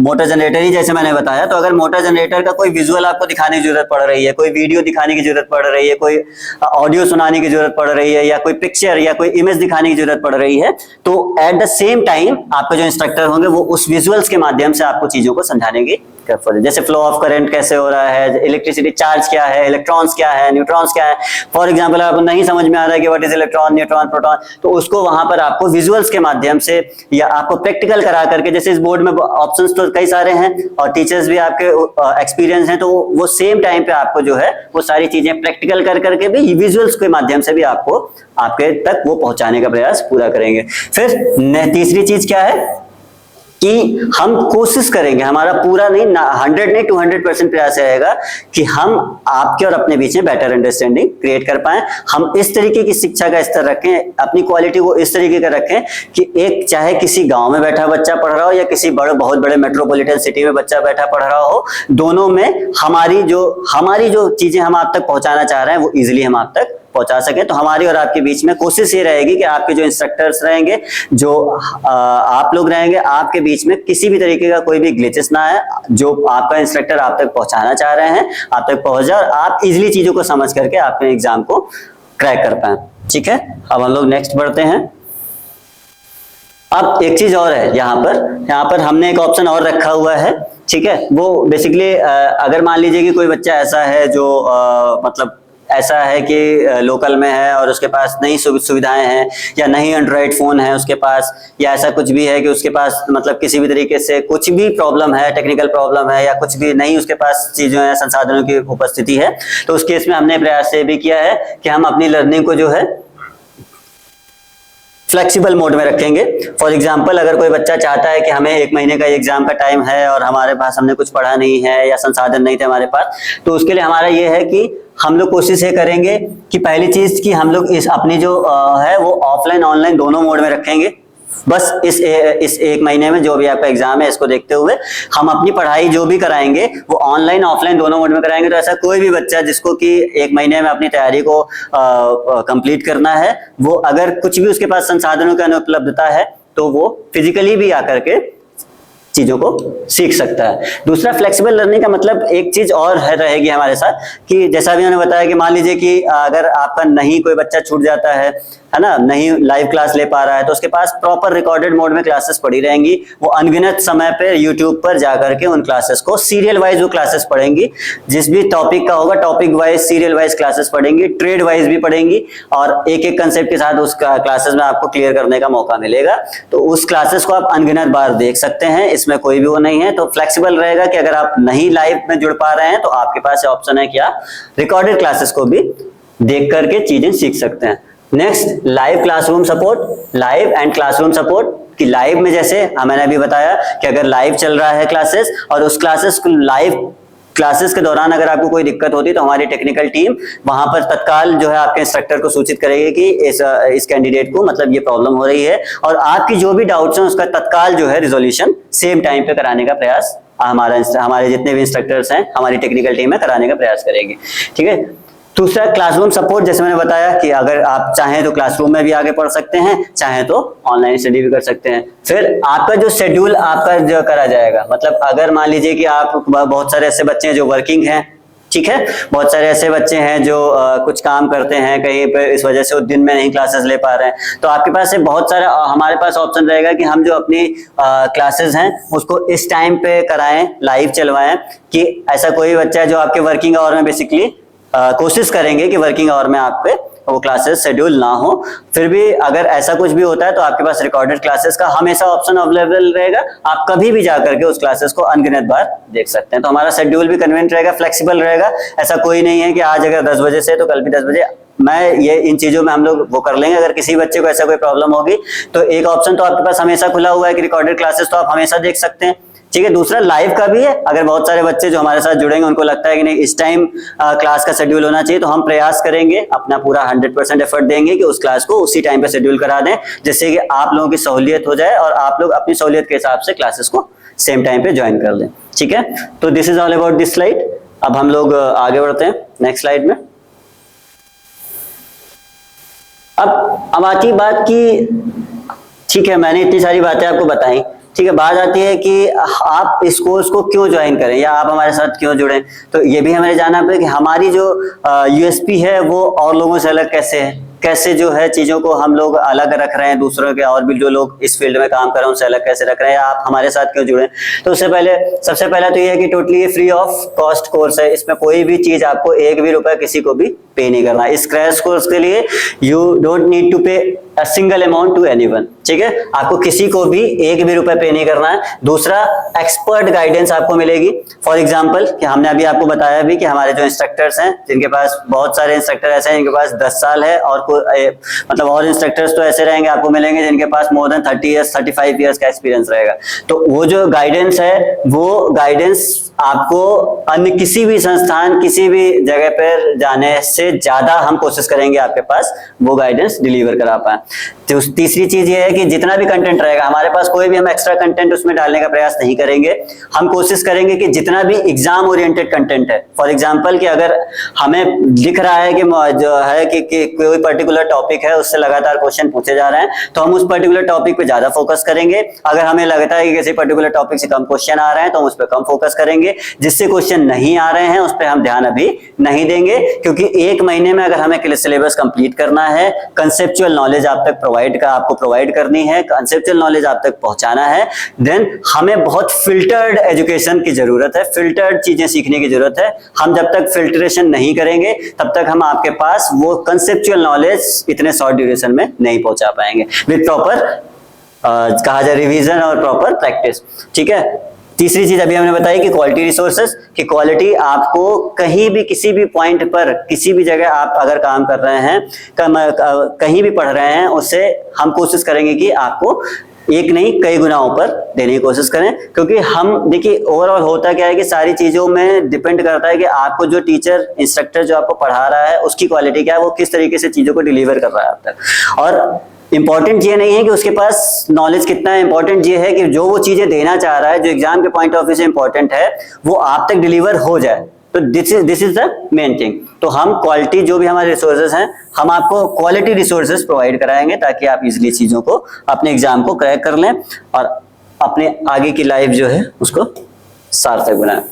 मोटर जनरेटर ही जैसे मैंने बताया, तो अगर मोटर जनरेटर का कोई विजुअल आपको दिखाने की जरूरत पड़ रही है, कोई वीडियो दिखाने की जरूरत पड़ रही है, कोई ऑडियो सुनाने की जरूरत पड़ रही है या कोई पिक्चर या कोई इमेज दिखाने की जरूरत पड़ रही है, तो एट द सेम टाइम आपके जो इंस्ट्रक्टर होंगे वो उस विजुअल्स के माध्यम से आपको चीजों को समझाने की careful है। जैसे फ्लो ऑफ करंट कैसे हो रहा है, इलेक्ट्रिसिटी चार्ज क्या है, इलेक्ट्रॉन्स क्या है, न्यूट्रॉन्स क्या है। फॉर एग्जांपल आपको नहीं समझ में आ रहा है कि what is electron, neutron, proton, तो उसको वहां पर आपको विजुअल्स के माध्यम से या आपको प्रैक्टिकल करा करके, जैसे इस बोर्ड में ऑप्शंस तो कई सारे हैं और टीचर्स भी आपके एक्सपीरियंस हैं, तो वो सेम टाइम पे आपको जो है वो सारी चीजें प्रैक्टिकल कर करके भी विजुअल्स के माध्यम से भी आपको आपके तक वो पहुंचाने का प्रयास पूरा करेंगे। फिर तीसरी चीज क्या है कि हम कोशिश करेंगे, हमारा पूरा नहीं 100 नहीं 200% प्रयास रहेगा कि हम आपके और अपने बीच में बेटर अंडरस्टैंडिंग क्रिएट कर पाए। हम इस तरीके की शिक्षा का स्तर रखें, अपनी क्वालिटी को इस तरीके का रखें कि एक चाहे किसी गांव में बैठा बच्चा पढ़ रहा हो या किसी बहुत बड़े मेट्रोपॉलिटन सिटी में बच्चा बैठा पढ़ रहा हो, दोनों में हमारी जो चीजें हम आप तक पहुंचाना चाह रहे हैं वो इजिली हम आप तक पहुंचा सके। तो हमारी और आपके बीच में कोशिश ये रहेगी कि आपके जो इंस्ट्रक्टर्स रहेंगे, जो आप लोग रहेंगे, आपके बीच में किसी भी तरीके का कोई भी ग्लिचेस ना आए। जो आपका इंस्ट्रक्टर आप तक पहुंचाना चाह रहे हैं आप तक पहुंच जाए और आप इजिली चीजों को समझ करके अपने एग्जाम को क्रैक कर पाए। ठीक है, अब हम लोग नेक्स्ट बढ़ते हैं। अब एक चीज और है, यहाँ पर हमने एक ऑप्शन और रखा हुआ है। ठीक है, वो बेसिकली अगर मान लीजिए कि कोई बच्चा ऐसा है जो मतलब ऐसा है कि लोकल में है और उसके पास नई सुविधाएं हैं या नहीं एंड्रॉइड फोन है उसके पास, या ऐसा कुछ भी है कि उसके पास मतलब किसी भी तरीके से कुछ भी प्रॉब्लम है, टेक्निकल प्रॉब्लम है या कुछ भी नहीं उसके पास चीजें हैं, संसाधनों की उपस्थिति है, तो उस केस में हमने प्रयास ये भी किया है कि हम अपनी लर्निंग को जो है फ्लेक्सिबल मोड में रखेंगे। फॉर एग्जाम्पल अगर कोई बच्चा चाहता है कि हमें 1 महीने का एग्जाम का टाइम है और हमारे पास हमने कुछ पढ़ा नहीं है या संसाधन नहीं थे हमारे पास, तो उसके लिए हमारा ये है कि हम लोग कोशिश ये करेंगे कि पहली चीज कि हम लोग इस अपनी जो है वो ऑफलाइन ऑनलाइन दोनों मोड में रखेंगे। बस इस 1 महीने में जो भी आपका एग्जाम है इसको देखते हुए हम अपनी पढ़ाई जो भी कराएंगे वो ऑनलाइन ऑफलाइन दोनों मोड में कराएंगे। तो ऐसा कोई भी बच्चा जिसको कि 1 महीने में अपनी तैयारी को कंप्लीट करना है, वो अगर कुछ भी उसके पास संसाधनों की अनुपलब्धता है तो वो फिजिकली भी आकर के चीजों को सीख सकता है। दूसरा, फ्लेक्सिबल लर्निंग का मतलब एक चीज और रहेगी हमारे साथ कि जैसा भी मैंने बताया कि मान लीजिए कि अगर आपका नहीं कोई बच्चा छूट जाता है ना, नहीं लाइव क्लास ले पा रहा है, तो उसके पास प्रॉपर रिकॉर्डेड मोड में क्लासेस पड़ी रहेंगी। वो अनगिनत समय पे यूट्यूब पर जाकर के उन क्लासेस को सीरियल वाइज वो क्लासेस पढ़ेंगी। जिस भी टॉपिक का होगा topic wise serial wise classes पढ़ेंगी, ट्रेड वाइज भी पढ़ेंगी और एक एक कंसेप्ट के साथ उस क्लासेस में आपको क्लियर करने का मौका मिलेगा। तो उस क्लासेस को आप अनगिनत बार देख सकते हैं, इसमें कोई भी वो नहीं है। तो फ्लेक्सिबल रहेगा कि अगर आप नहीं लाइव में जुड़ पा रहे हैं तो आपके पास ऑप्शन है कि आप रिकॉर्डेड क्लासेस को भी देख करके चीजें सीख सकते हैं। Next, live classroom support, live and classroom support. कि लाइव में जैसे मैंने अभी बताया कि अगर लाइव चल रहा है क्लासेस और उस क्लासेस को लाइव क्लासेस के दौरान अगर आपको कोई दिक्कत होती तो हमारी टेक्निकल टीम वहां पर तत्काल जो है आपके इंस्ट्रक्टर को सूचित करेगी कि इस कैंडिडेट को मतलब ये प्रॉब्लम हो रही है और आपकी जो भी डाउट्स हैं उसका तत्काल जो है रिजोल्यूशन सेम टाइम पे कराने का प्रयास हमारे जितने भी इंस्ट्रक्टर्स हैं, हमारी टेक्निकल टीम है, कराने का प्रयास करेगी। ठीक है। दूसरा, क्लासरूम सपोर्ट। जैसे मैंने बताया कि अगर आप चाहें तो क्लासरूम में भी आगे पढ़ सकते हैं, चाहें तो ऑनलाइन स्टडी भी कर सकते हैं। फिर आपका जो शेड्यूल आपका जो करा जाएगा, मतलब अगर मान लीजिए कि आप बहुत सारे ऐसे बच्चे हैं जो वर्किंग हैं, ठीक है, बहुत सारे ऐसे बच्चे हैं जो कुछ काम करते हैं कहीं पे, इस वजह से वो दिन में नहीं क्लासेस ले पा रहे हैं, तो आपके पास से बहुत सारा हमारे पास ऑप्शन रहेगा कि हम जो अपनी क्लासेस हैं उसको इस टाइम पे कराएं, लाइव चलवाएं। कि ऐसा कोई बच्चा है जो आपके वर्किंग आवर में बेसिकली कोशिश करेंगे कि वर्किंग आवर में आप पे वो क्लासेस शेड्यूल ना हो। फिर भी अगर ऐसा कुछ भी होता है तो आपके पास रिकॉर्डेड क्लासेस का हमेशा ऑप्शन अवेलेबल रहेगा, आप कभी भी जाकर के उस क्लासेस को अनगिनत बार देख सकते हैं। तो हमारा शेड्यूल भी कन्वीनियंट रहेगा, फ्लेक्सिबल रहेगा। ऐसा कोई नहीं है कि आज अगर 10 बजे से तो कल भी 10 बजे। मैं ये इन चीजों में हम लोग वो कर लेंगे। अगर किसी बच्चे को ऐसा कोई प्रॉब्लम होगी तो एक ऑप्शन तो आपके पास हमेशा खुला हुआ है कि रिकॉर्डेड क्लासेस तो आप हमेशा देख सकते हैं। ठीक है। दूसरा, लाइव का भी है। अगर बहुत सारे बच्चे जो हमारे साथ जुड़ेंगे उनको लगता है कि नहीं इस टाइम क्लास का शेड्यूल होना चाहिए, तो हम प्रयास करेंगे, अपना पूरा 100% एफर्ट देंगे कि उस क्लास को उसी टाइम पे शेड्यूल करा दें, जिससे कि आप लोगों की सहूलियत हो जाए और आप लोग अपनी सहूलियत के हिसाब से क्लासेस को सेम टाइम पे ज्वाइन कर लें। ठीक है। तो this is all about this slide. अब हम लोग आगे बढ़ते हैं नेक्स्ट स्लाइड में। अब आती बात की, ठीक है, मैंने इतनी सारी बातें आपको बताई, ठीक है, बात आती है कि आप इस कोर्स को क्यों ज्वाइन करें या आप हमारे साथ क्यों जुड़ें। तो ये भी हमें जानना पड़ेगा कि हमारी जो यूएसपी है वो और लोगों से अलग कैसे है, कैसे जो है चीजों को हम लोग अलग रख रहे हैं दूसरों के, और भी जो लोग इस फील्ड में काम कर रहे हैं उनसे अलग कैसे रख रहे हैं, आप हमारे साथ क्यों जुड़े। तो उससे पहले सबसे पहला तो ये है कि टोटली ये फ्री ऑफ कॉस्ट कोर्स है, इसमें कोई भी चीज आपको एक भी रुपया किसी को भी पे नहीं करना। इस क्रैश कोर्स के लिए you don't need to pay a single amount to anyone, ठीक है, आपको किसी को भी एक भी रुपए पे नहीं करना है। दूसरा, एक्सपर्ट गाइडेंस आपको मिलेगी। फॉर एग्जांपल कि हमने अभी आपको बताया भी कि हमारे जो इंस्ट्रक्टर्स हैं, जिनके पास बहुत सारे इंस्ट्रक्टर ऐसे हैं जिनके पास 10 साल है, और मतलब और इंस्ट्रक्टर्स तो ऐसे रहेंगे आपको मिलेंगे जिनके पास मोर देन 30 इयर्स 35 इयर्स का एक्सपीरियंस रहेगा। तो वो जो गाइडेंस है वो गाइडेंस आपको अन्य किसी भी संस्थान किसी भी जगह पर जाने से ज्यादा हम कोशिश करेंगे आपके पास वो गाइडेंस डिलीवर करा पाए। तो तीसरी चीज ये है कि जितना भी कंटेंट रहेगा हमारे पास, कोई भी हम एक्स्ट्रा कंटेंट उसमें डालने का प्रयास नहीं करेंगे। हम कोशिश करेंगे कि जितना भी एग्जाम ओरिएंटेड कंटेंट है, फॉर एग्जांपल कि अगर हमें दिख रहा है कि जो है कि कोई पर्टिकुलर टॉपिक है उससे लगातार क्वेश्चन पूछे जा रहे हैं, तो हम उस पर्टिकुलर टॉपिक पे ज्यादा फोकस करेंगे। अगर हमें लगता है कि किसी पर्टिकुलर टॉपिक से कम क्वेश्चन आ रहे हैं तो हम उस पर कम फोकस करेंगे। जिससे क्वेश्चन नहीं आ रहे हैं उस पर हम ध्यान अभी नहीं देंगे, क्योंकि एक महीने में अगर हमें सिलेबस कंप्लीट करना है, कंसेप्चुअल नॉलेज आप तक आपको प्रोवाइड करनी है, कंसेप्चुअल नॉलेज आप तक पहुंचाना है, देन हमें बहुत फिल्टर्ड एजुकेशन की जरूरत है, फिल्टर्ड चीजें सीखने की जरूरत है। हम जब तक फिल्ट्रेशन नहीं करेंगे तब तक हम आपके पास वो कंसेप्चुअल नॉलेज इतने शॉर्ट ड्यूरेशन में नहीं पहुंचा पाएंगे विद प्रॉपर कहा जाए रिवीजन और प्रॉपर प्रैक्टिस, ठीक है। तीसरी चीज अभी हमने बताई कि क्वालिटी रिसोर्सेज की क्वालिटी आपको कहीं भी किसी भी पॉइंट पर किसी भी जगह आप अगर काम कर रहे हैं, कहीं भी पढ़ रहे हैं, उससे हम कोशिश करेंगे कि आपको एक नहीं कई गुनाहों पर देने की कोशिश करें। क्योंकि हम देखिए ओवरऑल होता क्या है कि सारी चीजों में डिपेंड करता है कि आपको जो टीचर इंस्ट्रक्टर जो आपको पढ़ा रहा है उसकी क्वालिटी क्या है, वो किस तरीके से चीजों को डिलीवर कर रहा है आप तक। और इंपॉर्टेंट ये नहीं है कि उसके पास नॉलेज कितना है, इंपॉर्टेंट ये है कि जो वो चीजें देना चाह रहा है, जो एग्जाम के पॉइंट ऑफ व्यू से इंपॉर्टेंट है, वो आप तक डिलीवर हो जाए। तो this is the main thing. तो हम क्वालिटी जो भी हमारे रिसोर्सेज हैं, हम आपको क्वालिटी रिसोर्सेज प्रोवाइड कराएंगे ताकि आप इजिली चीजों को अपने एग्जाम को क्रैक कर लें और अपने आगे की लाइफ जो है उसको सार्थक बनाएं,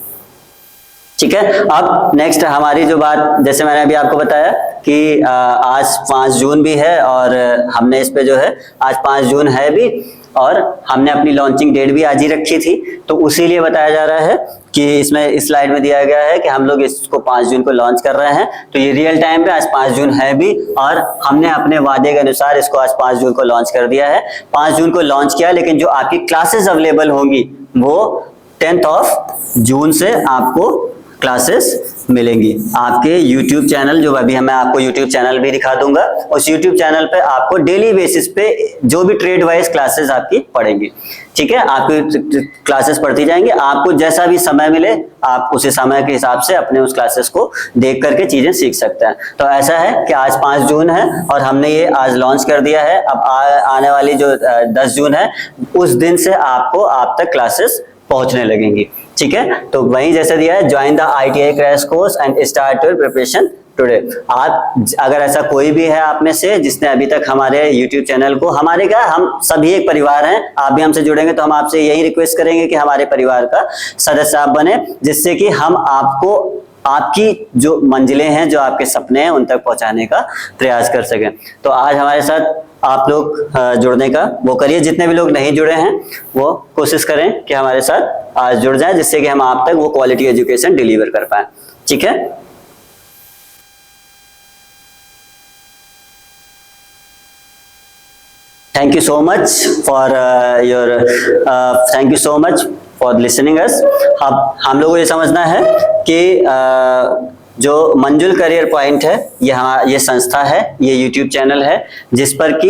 ठीक है। अब नेक्स्ट हमारी जो बात, जैसे मैंने अभी आपको बताया कि आज 5 जून भी है और हमने इस पे जो है आज 5 जून है भी, और हमने अपनी लॉन्चिंग डेट भी आज ही रखी थी। तो उसी लिए बताया जा रहा है कि इसमें इस स्लाइड में दिया गया है कि हम लोग इसको 5 जून को लॉन्च कर रहे हैं। तो ये रियल टाइम पे आज 5 जून है भी, और हमने अपने वादे के अनुसार इसको आज 5 जून को लॉन्च कर दिया है। 5 जून को लॉन्च किया, लेकिन जो आपकी क्लासेस अवेलेबल होंगी वो 10th ऑफ जून से आपको क्लासेस मिलेंगी आपके YouTube चैनल, जो अभी मैं आपको YouTube चैनल भी दिखा दूंगा। उस YouTube चैनल पे आपको डेली बेसिस पे जो भी ट्रेड वाइज क्लासेस आपकी पढ़ेंगी, ठीक है। आपकी क्लासेस पढ़ती जाएंगी, आपको जैसा भी समय मिले आप उसी समय के हिसाब से अपने उस क्लासेस को देख करके चीजें सीख सकते हैं। तो ऐसा है कि आज 5 जून है और हमने ये आज लॉन्च कर दिया है। अब आने वाली जो 10 जून है उस दिन से आपको आप तक क्लासेस पहुंचने लगेंगी, ठीक है। तो वहीं जैसे दिया है, join the ITI crash course and start your preparation today. आप अगर ऐसा कोई भी है आप में से जिसने अभी तक हमारे YouTube चैनल को, हमारे क्या हम सभी एक परिवार हैं, आप भी हमसे जुड़ेंगे तो हम आपसे यही रिक्वेस्ट करेंगे कि हमारे परिवार का सदस्य आप बने, जिससे कि हम आपको आपकी जो मंजिलें हैं, जो आपके सपने हैं, उन तक पहुंचाने का प्रयास कर सकें। तो आज हमारे साथ आप लोग जुड़ने का वो करिए। जितने भी लोग नहीं जुड़े हैं वो कोशिश करें कि हमारे साथ आज जुड़ जाएं, जिससे कि हम आप तक वो क्वालिटी एजुकेशन डिलीवर कर पाएं, ठीक है। Thank you so much for listening अस। अब हम लोगों को ये समझना है कि जो मंजुल करियर पॉइंट है ये संस्था है, ये YouTube चैनल है, जिस पर कि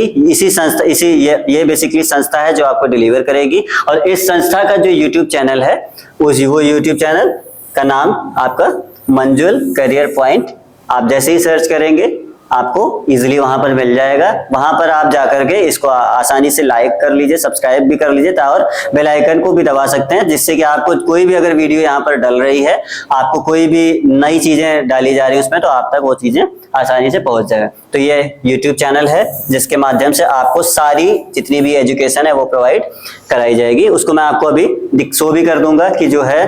ये बेसिकली संस्था है जो आपको डिलीवर करेगी। और इस संस्था का जो YouTube चैनल है वो YouTube चैनल का नाम आपका मंजुल करियर पॉइंट, आप जैसे ही सर्च करेंगे आपको इजीली वहां पर मिल जाएगा। वहां पर आप जाकर के इसको आसानी से लाइक कर लीजिए, सब्सक्राइब भी कर लीजिए और बेल आइकन को भी दबा सकते हैं, जिससे कि आपको कोई भी अगर वीडियो यहाँ पर डल रही है, आपको कोई भी नई चीजें डाली जा रही है उसमें, तो आप तक वो चीजें आसानी से पहुंच जाएगा। तो ये YouTube चैनल है जिसके माध्यम से आपको सारी जितनी भी एजुकेशन है वो प्रोवाइड कराई जाएगी। उसको मैं आपको अभी शो भी कर दूंगा कि जो है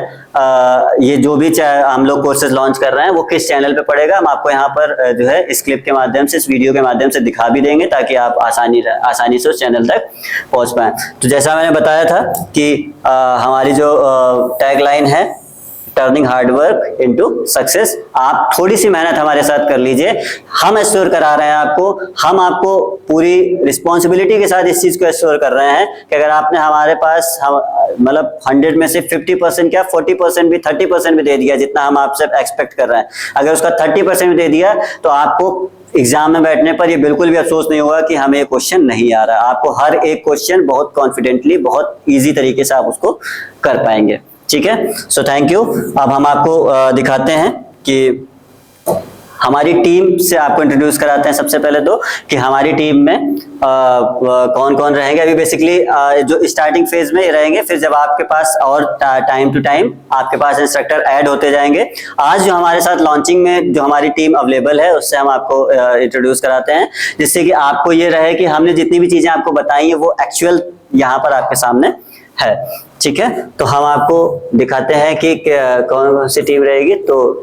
ये जो भी हम लोग कोर्सेज लॉन्च कर रहे हैं वो किस चैनल पे पड़ेगा, हम आपको यहाँ पर जो है इस क्लिप के माध्यम से, इस वीडियो के माध्यम से दिखा भी देंगे, ताकि आप आसानी से उस चैनल तक पहुंच पाए। तो जैसा मैंने बताया था कि हमारी जो टैगलाइन है, turning hard work into success, आप थोड़ी सी मेहनत हमारे साथ कर लीजिए, हम एश्योर करा रहे हैं आपको, हम आपको पूरी रिस्पॉन्सिबिलिटी के साथ इस चीज को एश्योर कर रहे हैं कि अगर आपने हमारे पास मतलब 100 में से 50% क्या 40% भी 30% भी दे दिया, जितना हम आपसे एक्सपेक्ट कर रहे हैं, अगर उसका 30% भी दे दिया, तो आपको एग्जाम में बैठने पर ये बिल्कुल भी अफसोस नहीं होगा कि हमें ये क्वेश्चन नहीं आ रहा। आपको हर एक क्वेश्चन बहुत कॉन्फिडेंटली, बहुत ईजी तरीके से आप उसको कर पाएंगे। ठीक है, सो थैंक यू। अब हम आपको दिखाते हैं कि हमारी टीम से आपको इंट्रोड्यूस कराते हैं सबसे पहले तो, कि हमारी टीम में कौन कौन रहेंगे। अभी बेसिकली जो स्टार्टिंग फेज में रहेंगे, फिर जब आपके पास और टाइम टू टाइम आपके पास इंस्ट्रक्टर ऐड होते जाएंगे। आज जो हमारे साथ लॉन्चिंग में जो हमारी टीम अवेलेबल है, उससे हम आपको इंट्रोड्यूस कराते हैं, जिससे कि आपको ये रहे कि हमने जितनी भी चीजें आपको बताई है वो एक्चुअल यहाँ पर आपके सामने है। ठीक है, तो हम आपको दिखाते हैं कि कौन कौन सी टीम रहेगी। तो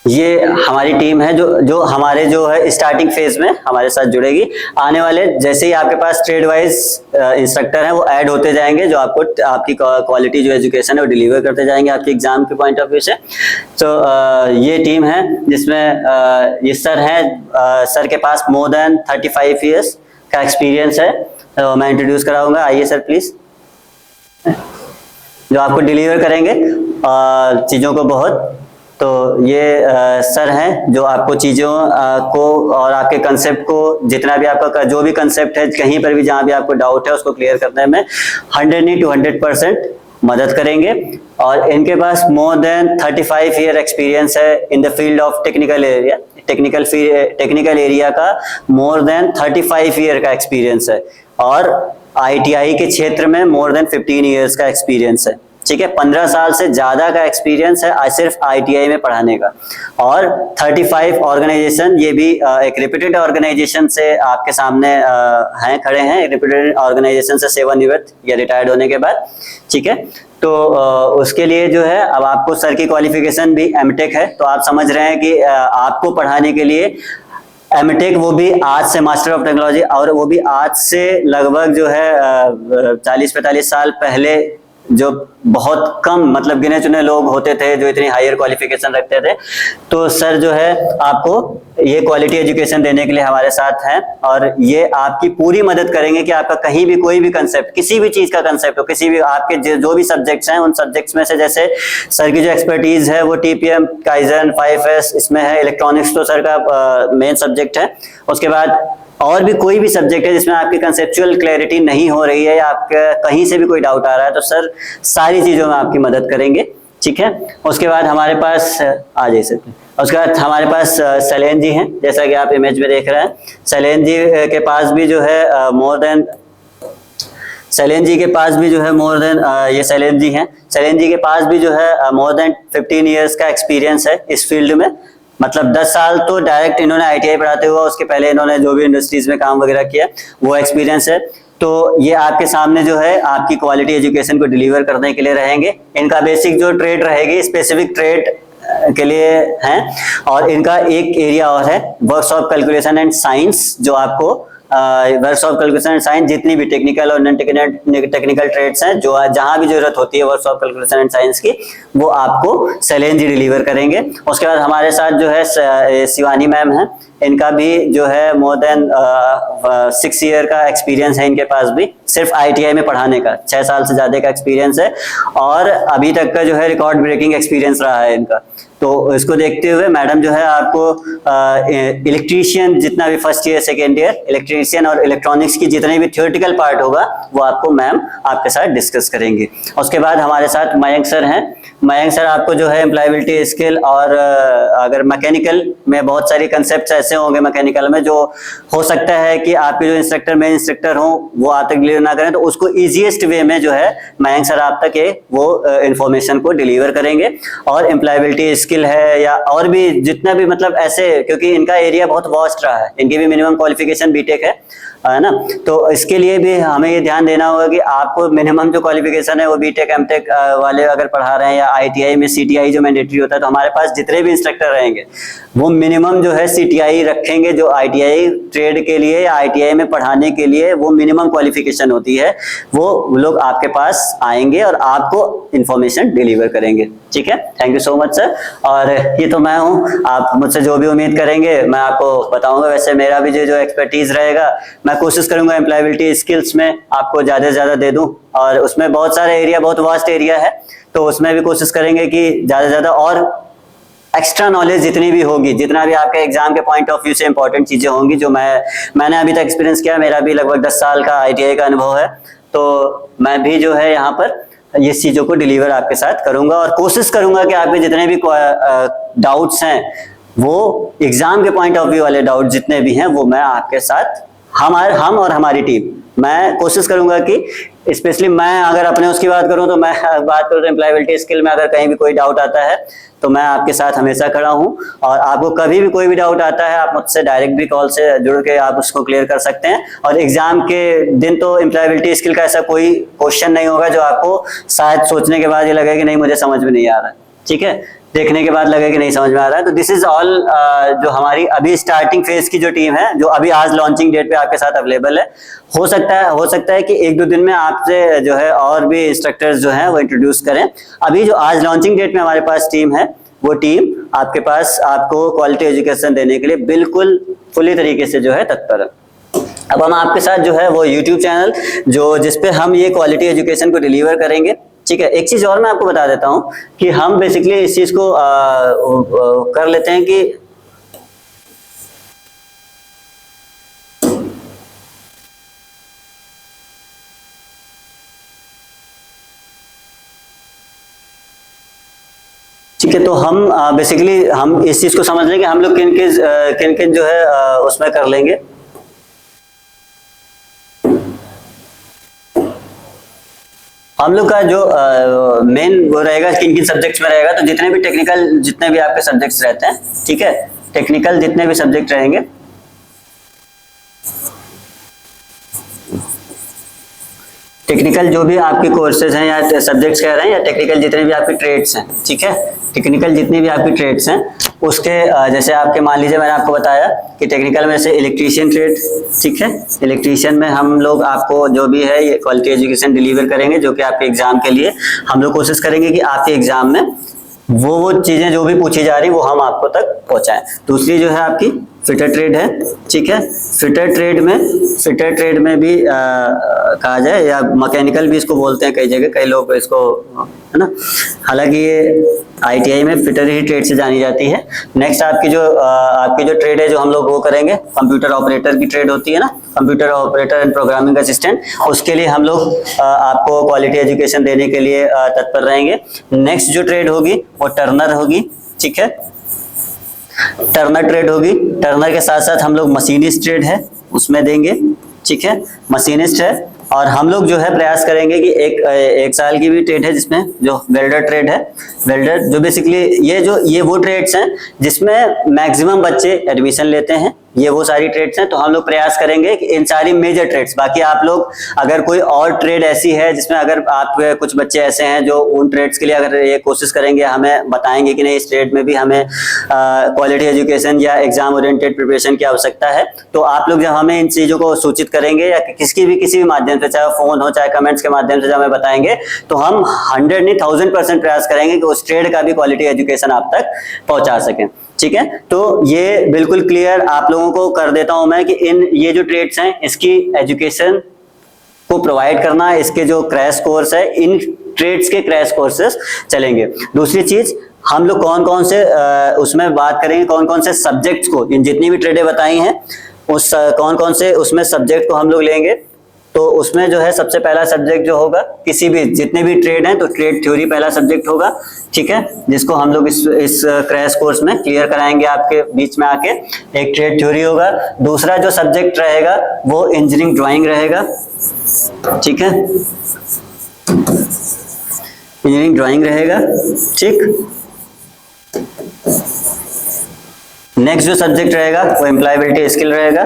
ये हमारी टीम है जो हमारे जो है स्टार्टिंग फेज में हमारे साथ जुड़ेगी। आने वाले जैसे ही आपके पास ट्रेड वाइज इंस्ट्रक्टर हैं वो ऐड होते जाएंगे, जो आपको आपकी क्वालिटी जो एजुकेशन है वो डिलीवर करते जाएंगे आपके एग्जाम के पॉइंट ऑफ व्यू से। तो ये टीम है जिसमें ये सर हैं, सर के पास मोर देन 35 ईयर्स का एक्सपीरियंस है। तो मैं इंट्रोड्यूस कराऊंगा, आइए सर प्लीज, जो आपको डिलीवर करेंगे चीज़ों को बहुत। तो ये सर हैं जो आपको चीज़ों को और आपके कंसेप्ट को, जितना भी आपका जो भी कंसेप्ट है, कहीं पर भी जहाँ भी आपको डाउट है उसको क्लियर करने में 100 to 100% मदद करेंगे। और इनके पास मोर देन 35 ईयर एक्सपीरियंस है in the field of technical area. Technical area का मोर देन 35 ईयर का एक्सपीरियंस है, और ITI के क्षेत्र में मोर देन 15 ईयर्स का एक्सपीरियंस है। ठीक है, 15 साल से ज्यादा का एक्सपीरियंस है सिर्फ ITI में पढ़ाने का। और 35 ऑर्गेनाइजेशन, ये भी एक रिप्यूटेड ऑर्गेनाइजेशन से आपके सामने हैं, खड़े हैं, रिप्यूटेड ऑर्गेनाइजेशन से सेवानिवृत्त या रिटायर्ड होने के बाद। ठीक है, तो उसके लिए जो है अब आपको सर की क्वालिफिकेशन भी MTech है। तो आप समझ रहे हैं कि आपको पढ़ाने के लिए MTech, वो भी आज से मास्टर ऑफ टेक्नोलॉजी, और वो भी आज से लगभग जो है 40-45 साल पहले, जो बहुत कम मतलब गिने चुने लोग होते थे जो इतनी हायर क्वालिफिकेशन रखते थे। तो सर जो है आपको ये क्वालिटी एजुकेशन देने के लिए हमारे साथ हैं, और ये आपकी पूरी मदद करेंगे कि आपका कहीं भी कोई भी कंसेप्ट, किसी भी चीज का कंसेप्ट हो, किसी भी आपके जो भी सब्जेक्ट्स हैं, उन सब्जेक्ट्स में से, जैसे सर की जो एक्सपर्टीज है वो TPM, Kaizen, 5S इसमें है। इलेक्ट्रॉनिक्स तो सर का मेन सब्जेक्ट है। उसके बाद और भी कोई भी सब्जेक्ट है जिसमें आपकी कंसेप्चुअल क्लैरिटी नहीं हो रही है, या आपका कहीं से भी कोई डाउट आ रहा है, तो सर सारी चीजों में आपकी मदद करेंगे। ठीक है, उसके बाद हमारे पास आ जाइए सर। उसके बाद हमारे पास शैलेंद्र जी हैं, जैसा कि आप इमेज में देख रहे हैं। शैलेंद्र जी के पास भी जो है ये शैलेंद्र जी हैं। शैलेंद्र जी के पास भी जो है मोर देन 15 ईयर्स का एक्सपीरियंस है इस फील्ड में। मतलब 10 साल तो डायरेक्ट इन्होंने ITI पढ़ाते हुआ, उसके पहले इन्होंने जो भी इंडस्ट्रीज में काम वगैरह किया वो एक्सपीरियंस है। तो ये आपके सामने जो है आपकी क्वालिटी एजुकेशन को डिलीवर करने के लिए रहेंगे। इनका बेसिक जो ट्रेड रहेगी स्पेसिफिक ट्रेड के लिए हैं, और इनका एक एरिया और है works of calculation and science, जो आपको works of calculation and science जितनी भी टेक्निकल और नॉन टेक्निकल ट्रेड्स हैं, जो जहां भी जरूरत होती है works of calculation and science की, वो आपको शैलेंद्र जी डिलीवर करेंगे। उसके बाद हमारे साथ जो है शिवानी मैम है। इनका भी जो है मोर देन 6 ईयर का एक्सपीरियंस है इनके पास भी, सिर्फ ITI में पढ़ाने का 6 साल से ज्यादा का एक्सपीरियंस है, और अभी तक का जो है रिकॉर्ड ब्रेकिंग एक्सपीरियंस रहा है इनका। तो इसको देखते हुए मैडम जो है आपको इलेक्ट्रीशियन जितना भी first year second year electrician और इलेक्ट्रॉनिक्स की जितने भी थ्योरेटिकल पार्ट होगा वो आपको मैम आपके साथ डिस्कस करेंगे। उसके बाद हमारे साथ मयंक सर हैं। मयंक सर आपको जो है एम्प्लॉयबिलिटी स्किल और अगर मैकेनिकल में बहुत सारी कंसेप्ट ऐसे होंगे मैकेनिकल में जो हो सकता है कि आपके जो इंस्ट्रक्टर मेन इंस्ट्रक्टर हो वो आप तक डिलीवर ना करें, तो उसको ईजीएस्ट वे में जो है मयंक सर आप तक वो इंफॉर्मेशन को डिलीवर करेंगे। और एम्प्लॉयबिलिटी स्किल है या और भी जितना भी मतलब ऐसे, क्योंकि इनका एरिया बहुत वास्ट रहा है, इनकी भी मिनिमम क्वालिफिकेशन बीटेक है ना, तो इसके लिए भी हमें ये ध्यान देना होगा कि आपको मिनिमम जो क्वालिफिकेशन है वो बीटेक एमटेक वाले अगर पढ़ा रहे हैं या आईटीआई में सीटीआई जो मैंडेटरी होता है, तो हमारे पास जितने भी इंस्ट्रक्टर रहेंगे वो मिनिमम जो है सीटीआई रखेंगे, जो आईटीआई ट्रेड के लिए या आईटीआई में पढ़ाने के लिए वो मिनिमम क्वालिफिकेशन होती है, वो लोग आपके पास आएंगे और आपको इंफॉर्मेशन डिलीवर करेंगे। ठीक है, thank you so much sir. और ये तो मैं हूँ, आप मुझसे जो भी उम्मीद करेंगे मैं आपको बताऊंगा। वैसे मेरा भी जो एक्सपर्टीज रहेगा मैं कोशिश करूंगा एम्प्लॉयबिलिटी स्किल्स में आपको ज्यादा से ज्यादा दे दूं, और उसमें बहुत सारे एरिया, बहुत वास्ट एरिया है, तो उसमें भी कोशिश करेंगे कि ज्यादा से ज्यादा और एक्स्ट्रा नॉलेज जितनी भी होगी, जितना भी आपके एग्जाम के पॉइंट ऑफ व्यू से इंपॉर्टेंट चीजें होंगी जो मैंने अभी तक एक्सपीरियंस किया, मेरा भी लगभग 10 साल का आईटीआई का अनुभव है, तो मैं भी जो है यहाँ पर ये चीजों को डिलीवर आपके साथ करूंगा और कोशिश करूंगा कि आपके जितने भी डाउट्स हैं वो एग्जाम के पॉइंट ऑफ व्यू वाले डाउट जितने भी हैं वो मैं आपके साथ, हम और हमारी टीम, मैं कोशिश करूंगा कि स्पेशली मैं अगर अपने उसकी बात करूं तो मैं बात करूं तो एम्प्लॉयबिलिटी स्किल में अगर कहीं भी कोई डाउट आता है तो मैं आपके साथ हमेशा खड़ा हूं, और आपको कभी भी कोई भी डाउट आता है आप मुझसे डायरेक्ट भी कॉल से जुड़ के आप उसको क्लियर कर सकते हैं। और एग्जाम के दिन तो एम्प्लॉयबिलिटी स्किल का ऐसा कोई क्वेश्चन नहीं होगा जो आपको शायद सोचने के बाद ये लगे कि नहीं मुझे समझ में नहीं आ रहा है, ठीक है, देखने के बाद लगे कि नहीं समझ में आ रहा है। तो दिस इज ऑल जो हमारी अभी स्टार्टिंग फेज की जो टीम है, जो अभी आज लॉन्चिंग डेट पे आपके साथ अवेलेबल है, हो सकता है कि 1-2 दिन में आपसे जो है और भी इंस्ट्रक्टर्स जो हैं वो इंट्रोड्यूस करें। अभी जो आज लॉन्चिंग डेट में हमारे पास टीम है वो टीम आपके पास आपको क्वालिटी एजुकेशन देने के लिए बिल्कुल फुली तरीके से जो है तत्पर है। अब हम आपके साथ जो है वो यूट्यूब चैनल जिसपे हम ये क्वालिटी एजुकेशन को डिलीवर करेंगे, ठीक है। एक चीज और मैं आपको बता देता हूं कि हम बेसिकली इस चीज को कर लेते हैं कि ठीक है, तो हम बेसिकली हम इस चीज को समझ लें कि हम लोग किन किन जो है उसमें कर लेंगे। हम लोग का जो मेन वो रहेगा किन किन सब्जेक्ट्स में रहेगा, तो जितने भी आपके सब्जेक्ट्स रहते हैं, ठीक है, टेक्निकल जितने भी सब्जेक्ट रहेंगे, टेक्निकल जो भी आपके कोर्सेज हैं या सब्जेक्ट्स कह रहे हैं, या टेक्निकल जितने भी आपके ट्रेड्स हैं, ठीक है, टेक्निकल जितनी भी आपकी ट्रेड्स हैं उसके जैसे आपके मान लीजिए मैंने आपको बताया कि टेक्निकल में से इलेक्ट्रीशियन ट्रेड, ठीक है, इलेक्ट्रीशियन में हम लोग आपको जो भी है ये क्वालिटी एजुकेशन डिलीवर करेंगे, जो कि आपके एग्जाम के लिए हम लोग कोशिश करेंगे कि आपके एग्जाम में वो चीजें जो भी पूछी जा रही वो हम आपको तक पहुंचाएं। दूसरी जो है आपकी फिटर ट्रेड है, ठीक है, फिटर ट्रेड में भी कहा जाए या मैकेनिकल भी इसको बोलते हैं कई जगह, कई लोग इसको, है ना, हालांकि ये आईटीआई में फिटर ही ट्रेड से जानी जाती है। नेक्स्ट आपकी जो ट्रेड है जो हम लोग वो करेंगे, कंप्यूटर ऑपरेटर की ट्रेड होती है ना, computer operator and programming assistant, उसके लिए हम लोग आपको क्वालिटी एजुकेशन देने के लिए तत्पर रहेंगे। नेक्स्ट जो ट्रेड होगी वो टर्नर होगी, ठीक है, टर्नर ट्रेड होगी। टर्नर के साथ साथ हम लोग मशीनिस्ट ट्रेड है उसमें देंगे, ठीक है, मशीनिस्ट है। और हम लोग जो है प्रयास करेंगे कि एक साल की भी ट्रेड है जिसमें जो वेल्डर ट्रेड है, वेल्डर जो बेसिकली ये वो ट्रेड्स हैं जिसमें मैक्सिमम बच्चे एडमिशन लेते हैं, ये वो सारी ट्रेड्स हैं। तो हम लोग प्रयास करेंगे कि इन सारी मेजर ट्रेड्स, बाकी आप लोग अगर कोई और ट्रेड ऐसी है जिसमें अगर आप कुछ बच्चे ऐसे हैं जो उन ट्रेड्स के लिए अगर ये कोशिश करेंगे, हमें बताएंगे कि नहीं इस ट्रेड में भी हमें क्वालिटी एजुकेशन या एग्जाम ओरिएंटेड प्रिपरेशन की आवश्यकता है, तो आप लोग जब हमें इन चीजों को सूचित करेंगे या किसी भी माध्यम से, चाहे फोन हो चाहे कमेंट्स के माध्यम से जब हमें बताएंगे, तो हम 100 नहीं 1000% प्रयास करेंगे कि उस ट्रेड का भी क्वालिटी एजुकेशन आप तक पहुंचा सकें, ठीक है। तो ये बिल्कुल क्लियर आप लोगों को कर देता हूं मैं कि ये जो ट्रेड्स हैं इसकी एजुकेशन को प्रोवाइड करना, इसके जो क्रैश कोर्स है, इन ट्रेड्स के क्रैश कोर्सेस चलेंगे। दूसरी चीज, हम लोग कौन से उसमें बात करेंगे, कौन से सब्जेक्ट्स को, इन जितनी भी ट्रेडें बताई हैं उस कौन से उसमें सब्जेक्ट को हम लोग लेंगे, तो उसमें जो है सबसे पहला सब्जेक्ट जो होगा, किसी भी जितने भी ट्रेड हैं तो ट्रेड थ्योरी पहला सब्जेक्ट होगा, ठीक है, जिसको हम लोग इस क्रैश कोर्स में क्लियर कराएंगे आपके बीच में आके। एक ट्रेड थ्योरी होगा। दूसरा जो सब्जेक्ट रहेगा वो इंजीनियरिंग ड्राइंग रहेगा, ठीक है, इंजीनियरिंग ड्राइंग रहेगा, ठीक। नेक्स्ट जो सब्जेक्ट रहेगा वो एम्प्लॉयबिलिटी स्किल रहेगा,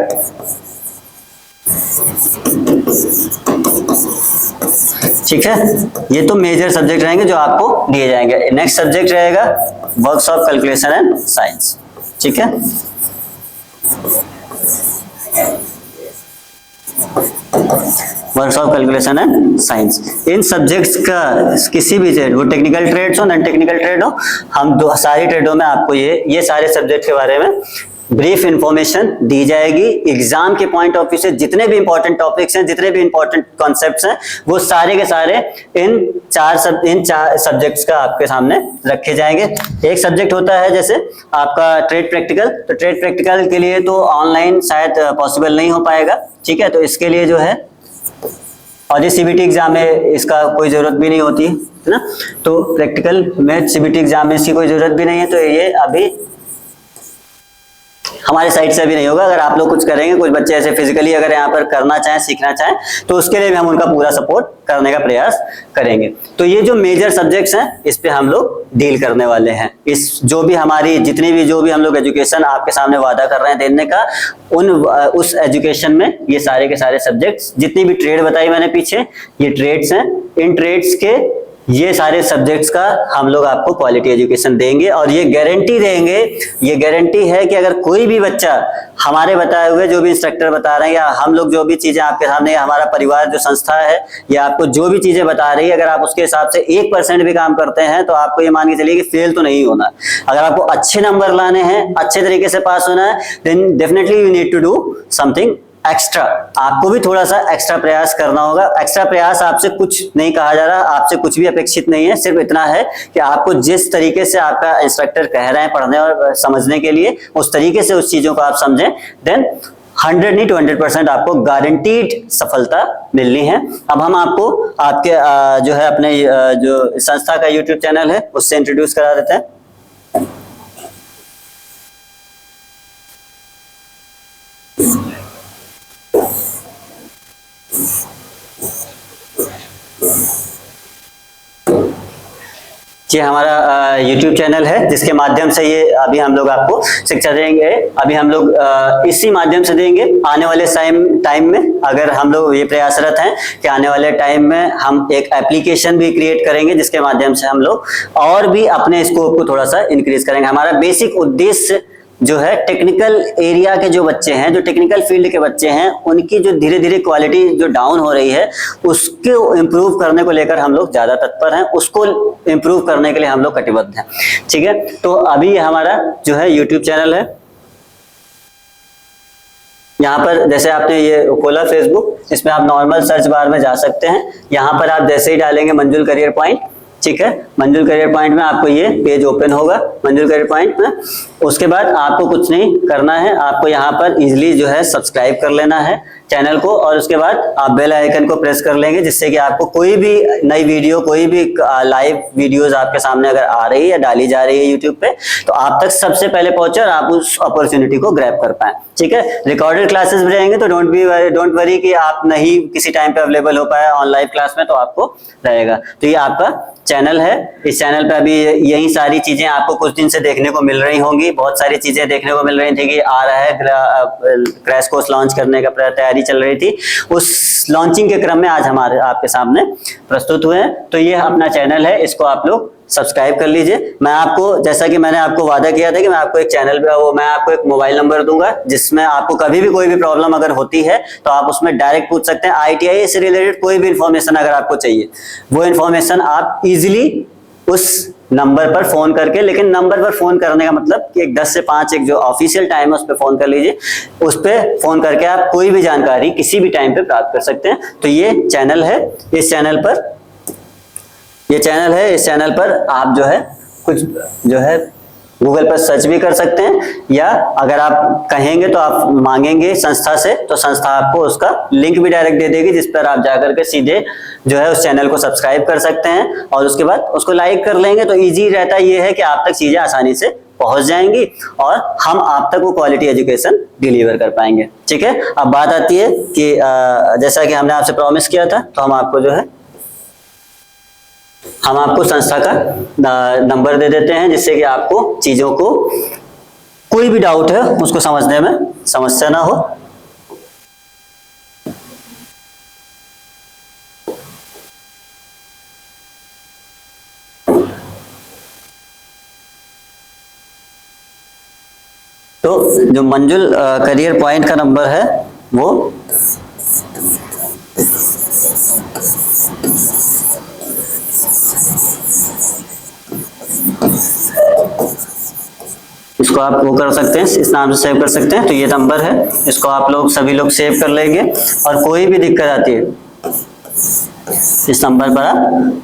ठीक है। ये तो मेजर सब्जेक्ट रहेंगे जो आपको दिए जाएंगे। नेक्स्ट सब्जेक्ट रहेगा works of calculation and science, ठीक है। Works of calculation and science. In subjects का किसी भी ट्रेड, वो टेक्निकल ट्रेड्स हो नॉन टेक्निकल ट्रेड हो, हम सारी ट्रेडों में आपको ये सारे सब्जेक्ट के बारे में ब्रीफ इंफॉर्मेशन दी जाएगी। एग्जाम के पॉइंट ऑफ व्यू से जितने भी इंपॉर्टेंट टॉपिक्स हैं, जितने भी इंपॉर्टेंट कॉन्सेप्ट्स हैं, वो सारे के सारे इन चार सब्जेक्ट्स का आपके सामने रखे जाएंगे। एक सब्जेक्ट होता है जैसे आपका ट्रेड प्रैक्टिकल, तो ट्रेड प्रैक्टिकल के लिए तो ऑनलाइन शायद पॉसिबल नहीं हो पाएगा, ठीक है। तो इसके लिए जो है, और ये सीबीटी एग्जाम में इसका कोई जरूरत भी नहीं होती है ना, तो प्रैक्टिकल में सीबीटी एग्जाम में इसकी कोई जरूरत भी नहीं है, तो ये अभी हमारे साइड से भी नहीं होगा। अगर आप लोग कुछ करेंगे, कुछ बच्चे ऐसे फिजिकली अगर यहाँ पर करना चाहें, सीखना चाहें, तो उसके लिए भी हम उनका पूरा सपोर्ट करने का प्रयास करेंगे। तो ये जो मेजर सब्जेक्ट्स हैं, इस पे हम लोग डील करने वाले हैं। इस जो भी हमारी जितनी भी जो भी हम लोग एजुकेशन आपके सामने वादा कर रहे हैं देने का, उस एजुकेशन में ये सारे के सारे सब्जेक्ट्स, जितनी भी ट्रेड बताई मैंने पीछे, ये ट्रेड्स हैं। इन ट्रेड्स के ये सारे सब्जेक्ट्स का हम लोग आपको क्वालिटी एजुकेशन देंगे, और ये गारंटी देंगे, ये गारंटी है कि अगर कोई भी बच्चा हमारे बताए हुए जो भी इंस्ट्रक्टर बता रहे हैं, या हम लोग जो भी चीजें आपके सामने, हमारा परिवार जो संस्था है, या आपको जो भी चीजें बता रही है, अगर आप उसके हिसाब से 1% भी काम करते हैं, तो आपको ये मान के चलिए कि फेल तो नहीं होना। अगर आपको अच्छे नंबर लाने हैं, अच्छे तरीके से पास होना है, then definitely you need to do something extra. आपको भी थोड़ा सा एक्स्ट्रा प्रयास करना होगा। एक्स्ट्रा प्रयास आपसे कुछ नहीं कहा जा रहा, आपसे कुछ भी अपेक्षित नहीं है, सिर्फ इतना है कि आपको जिस तरीके से आपका इंस्ट्रक्टर कह रहे हैं पढ़ने और समझने के लिए, उस तरीके से उस चीजों को आप समझें, देन 100 नहीं 200% आपको गारंटीड सफलता मिलनी है। अब हम आपको आपके जो है अपने जो संस्था का यूट्यूब चैनल है उससे इंट्रोड्यूस करा देते हैं। ये हमारा YouTube चैनल है, जिसके माध्यम से ये अभी हम लोग आपको शिक्षा देंगे। अभी हम लोग इसी माध्यम से देंगे। आने वाले टाइम में अगर हम लोग ये प्रयासरत हैं कि आने वाले टाइम में हम एक एप्लीकेशन भी क्रिएट करेंगे, जिसके माध्यम से हम लोग और भी अपने स्कोप को थोड़ा सा इंक्रीज करेंगे। हमारा बेसिक उद्देश्य जो है, टेक्निकल एरिया के जो बच्चे हैं, जो टेक्निकल फील्ड के बच्चे हैं, उनकी जो धीरे धीरे क्वालिटी जो डाउन हो रही है, उसको इम्प्रूव करने को लेकर हम लोग ज्यादा तत्पर हैं। उसको इम्प्रूव करने के लिए हम लोग कटिबद्ध हैं, ठीक है। तो अभी हमारा जो है यूट्यूब चैनल है, यहाँ पर जैसे आपने ये खोला फेसबुक, इसमें आप नॉर्मल सर्च बार में जा सकते हैं। यहाँ पर आप जैसे ही डालेंगे मंजुल करियर पॉइंट, ठीक है, मंजुल करियर पॉइंट में आपको ये पेज ओपन होगा। मंजुल करियर पॉइंट में उसके बाद आपको कुछ नहीं करना है, आपको यहाँ पर इजीली जो है सब्सक्राइब कर लेना है चैनल को, और उसके बाद आप बेल आइकन को प्रेस कर लेंगे, जिससे कि आपको कोई भी नई वीडियो, कोई भी लाइव वीडियोस आपके सामने अगर आ रही है या डाली जा रही है यूट्यूब पे, तो आप तक सबसे पहले पहुंचे और आप उस अपॉर्चुनिटी को ग्रैब कर पाए, ठीक है। रिकॉर्डेड क्लासेस भी रहेंगे, तो डोंट वरी कि आप नहीं किसी टाइम पे अवेलेबल हो पाए ऑन लाइव क्लास में, तो आपको रहेगा। तो ये आपका चैनल है। इस चैनल पे अभी यही सारी चीजें आपको कुछ दिन से देखने को मिल रही होंगी। बहुत सारी चीजें देखने को मिल रही थी कि आ रहा है क्रैश कोर्स लॉन्च करने का तैयारी चल रही थी। उस लॉन्चिंग के क्रम में आज हमारे आपके सामने प्रस्तुत हुए हैं। तो ये अपना चैनल है, इसको आप लोग सब्सक्राइब कर लीजिए। मैं आपको, जैसा कि मैंने आपको वादा किया था कि मैं आपको एक चैनल पे मैं आपको एक मोबाइल नंबर दूंगा, जिसमें आपको कभी भी कोई भी प्रॉब्लम अगर होती है तो आप उसमें डायरेक्ट पूछ सकते हैं। ITI से रिलेटेड कोई भी इंफॉर्मेशन अगर आपको चाहिए, वो इंफॉर्मेशन आप इजीली उस नंबर पर फोन करके, लेकिन नंबर पर फोन करने का मतलब कि 10 से 5 एक जो ऑफिशियल टाइम है उस पर फोन कर लीजिए। उस पर फोन करके आप कोई भी जानकारी किसी भी टाइम पे प्राप्त कर सकते हैं। तो ये चैनल है, इस चैनल पर, ये चैनल है, इस चैनल पर आप जो है कुछ जो है गूगल पर सर्च भी कर सकते हैं, या अगर आप कहेंगे तो आप मांगेंगे संस्था से, तो संस्था आपको उसका लिंक भी डायरेक्ट दे देगी, जिस पर आप जाकर के सीधे जो है उस चैनल को सब्सक्राइब कर सकते हैं और उसके बाद उसको लाइक कर लेंगे। तो इजी रहता ये है कि आप तक चीजें आसानी से पहुंच जाएंगी और हम आप तक वो क्वालिटी एजुकेशन डिलीवर कर पाएंगे। ठीक है, अब बात आती है कि जैसा कि हमने आपसे प्रॉमिस किया था, तो हम आपको जो है हम आपको संस्था का नंबर दे देते हैं, जिससे कि आपको चीजों को कोई भी डाउट है उसको समझने में समस्या ना हो। तो जो मंजुल करियर पॉइंट का नंबर है वो इसको आप वो कर सकते हैं, इस नाम से सेव कर सकते हैं। तो ये नंबर है, इसको आप लोग सभी लोग सेव कर लेंगे और कोई भी दिक्कत आती है इस नंबर पर आप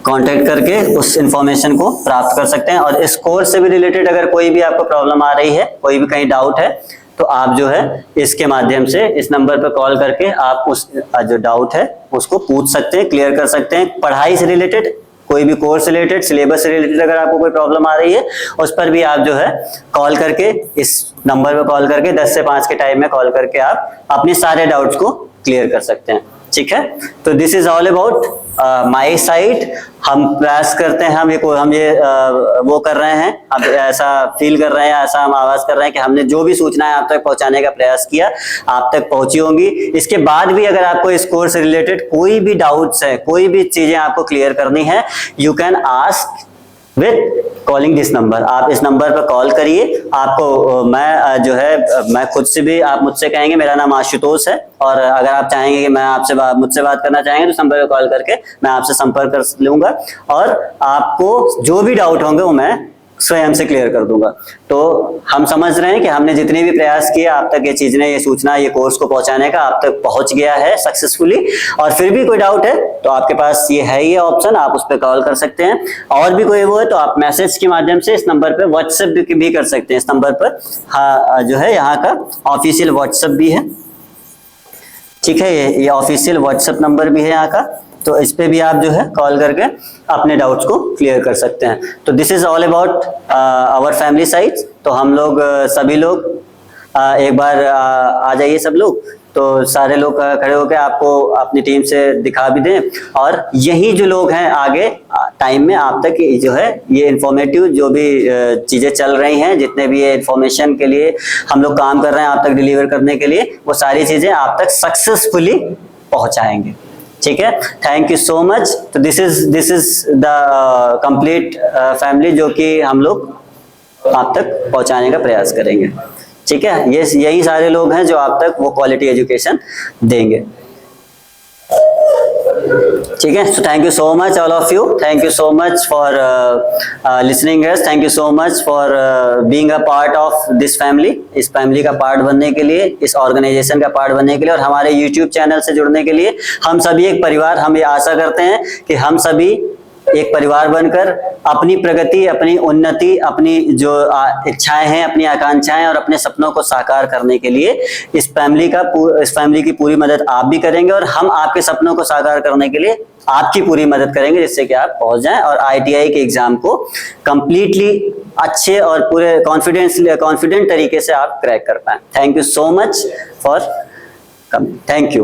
कांटेक्ट करके उस इंफॉर्मेशन को प्राप्त कर सकते हैं। और इस कोर्स से भी रिलेटेड अगर कोई भी आपको प्रॉब्लम आ रही है, कोई भी कहीं डाउट है, तो आप जो है इसके माध्यम से इस नंबर पर कॉल करके आप उस जो डाउट है उसको पूछ सकते हैं, क्लियर कर सकते हैं। पढ़ाई से रिलेटेड, कोई भी कोर्स रिलेटेड, सिलेबस से रिलेटेड अगर आपको कोई प्रॉब्लम आ रही है, उस पर भी आप जो है कॉल करके, इस नंबर पर कॉल करके 10 से 5 के टाइम में कॉल करके आप अपने सारे डाउट्स को क्लियर कर सकते हैं। ठीक है, तो this is all about my site. हम प्रयास करते हैं, हम ये वो कर रहे हैं, हम ऐसा फील कर रहे हैं, ऐसा हम आवाज कर रहे हैं कि हमने जो भी सूचनाएं आप तक पहुंचाने का प्रयास किया, आप तक पहुंची होंगी। इसके बाद भी अगर आपको इस कोर्स से रिलेटेड कोई भी डाउट्स है, कोई भी चीजें आपको क्लियर करनी है, you can ask with calling this number. आप इस नंबर पर कॉल करिए, आपको मैं जो है मैं खुद से भी, आप मुझसे कहेंगे मेरा नाम आशुतोष है, और अगर आप चाहेंगे कि मैं मुझसे बात करना चाहेंगे तो इस नंबर पर कॉल करके मैं आपसे संपर्क कर लूंगा और आपको जो भी डाउट होंगे वो मैं स्वयं से क्लियर कर दूंगा। तो हम समझ रहे हैं कि हमने जितने भी प्रयास किए आप तक ये चीजें, ये सूचना, ये कोर्स को पहुंचाने का आप तक पहुंच गया है सक्सेसफुली। और फिर भी कोई डाउट है तो आपके पास ये है, ये ऑप्शन, आप उस पर कॉल कर सकते हैं। और भी कोई वो है तो आप मैसेज के माध्यम से इस नंबर पर व्हाट्सएप भी कर सकते हैं। इस नंबर पर हाँ जो है यहाँ का ऑफिशियल व्हाट्सएप भी है। ठीक है, ये ऑफिशियल व्हाट्सएप नंबर भी है यहाँ का, तो इस पे भी आप जो है कॉल करके अपने डाउट्स को क्लियर कर सकते हैं। तो this is all about our family site. तो हम लोग सभी लोग एक बार आ जाइए सब लोग, तो सारे लोग खड़े होकर आपको अपनी टीम से दिखा भी दें। और यही जो लोग हैं आगे टाइम में आप तक जो है ये इंफॉर्मेटिव जो भी चीजें चल रही हैं, जितने भी ये इंफॉर्मेशन के लिए हम लोग काम कर रहे हैं आप तक डिलीवर करने के लिए, वो सारी चीजें आप तक सक्सेसफुली पहुंचाएंगे। ठीक है, थैंक यू सो मच। तो this is the complete family जो कि हम लोग आप तक पहुंचाने का प्रयास करेंगे। ठीक है, ये यही सारे लोग हैं जो आप तक वो क्वालिटी एजुकेशन देंगे। ठीक है, so thank you so much all of you, thank you so much for listening us, thank you so much for being a part of this family। इस फैमिली का पार्ट बनने के लिए, इस ऑर्गेनाइजेशन का पार्ट बनने के लिए और हमारे YouTube चैनल से जुड़ने के लिए। हम सभी एक परिवार, हम ये आशा करते हैं कि हम सभी एक परिवार बनकर अपनी प्रगति, अपनी उन्नति, अपनी जो इच्छाएं हैं, अपनी आकांक्षाएं और अपने सपनों को साकार करने के लिए इस फैमिली की पूरी मदद आप भी करेंगे और हम आपके सपनों को साकार करने के लिए आपकी पूरी मदद करेंगे, जिससे कि आप पहुंच जाएं और ITI के एग्जाम को कंप्लीटली अच्छे और पूरे कॉन्फिडेंट तरीके से आप क्रैक कर पाएं। Thank you so much for coming, thank you.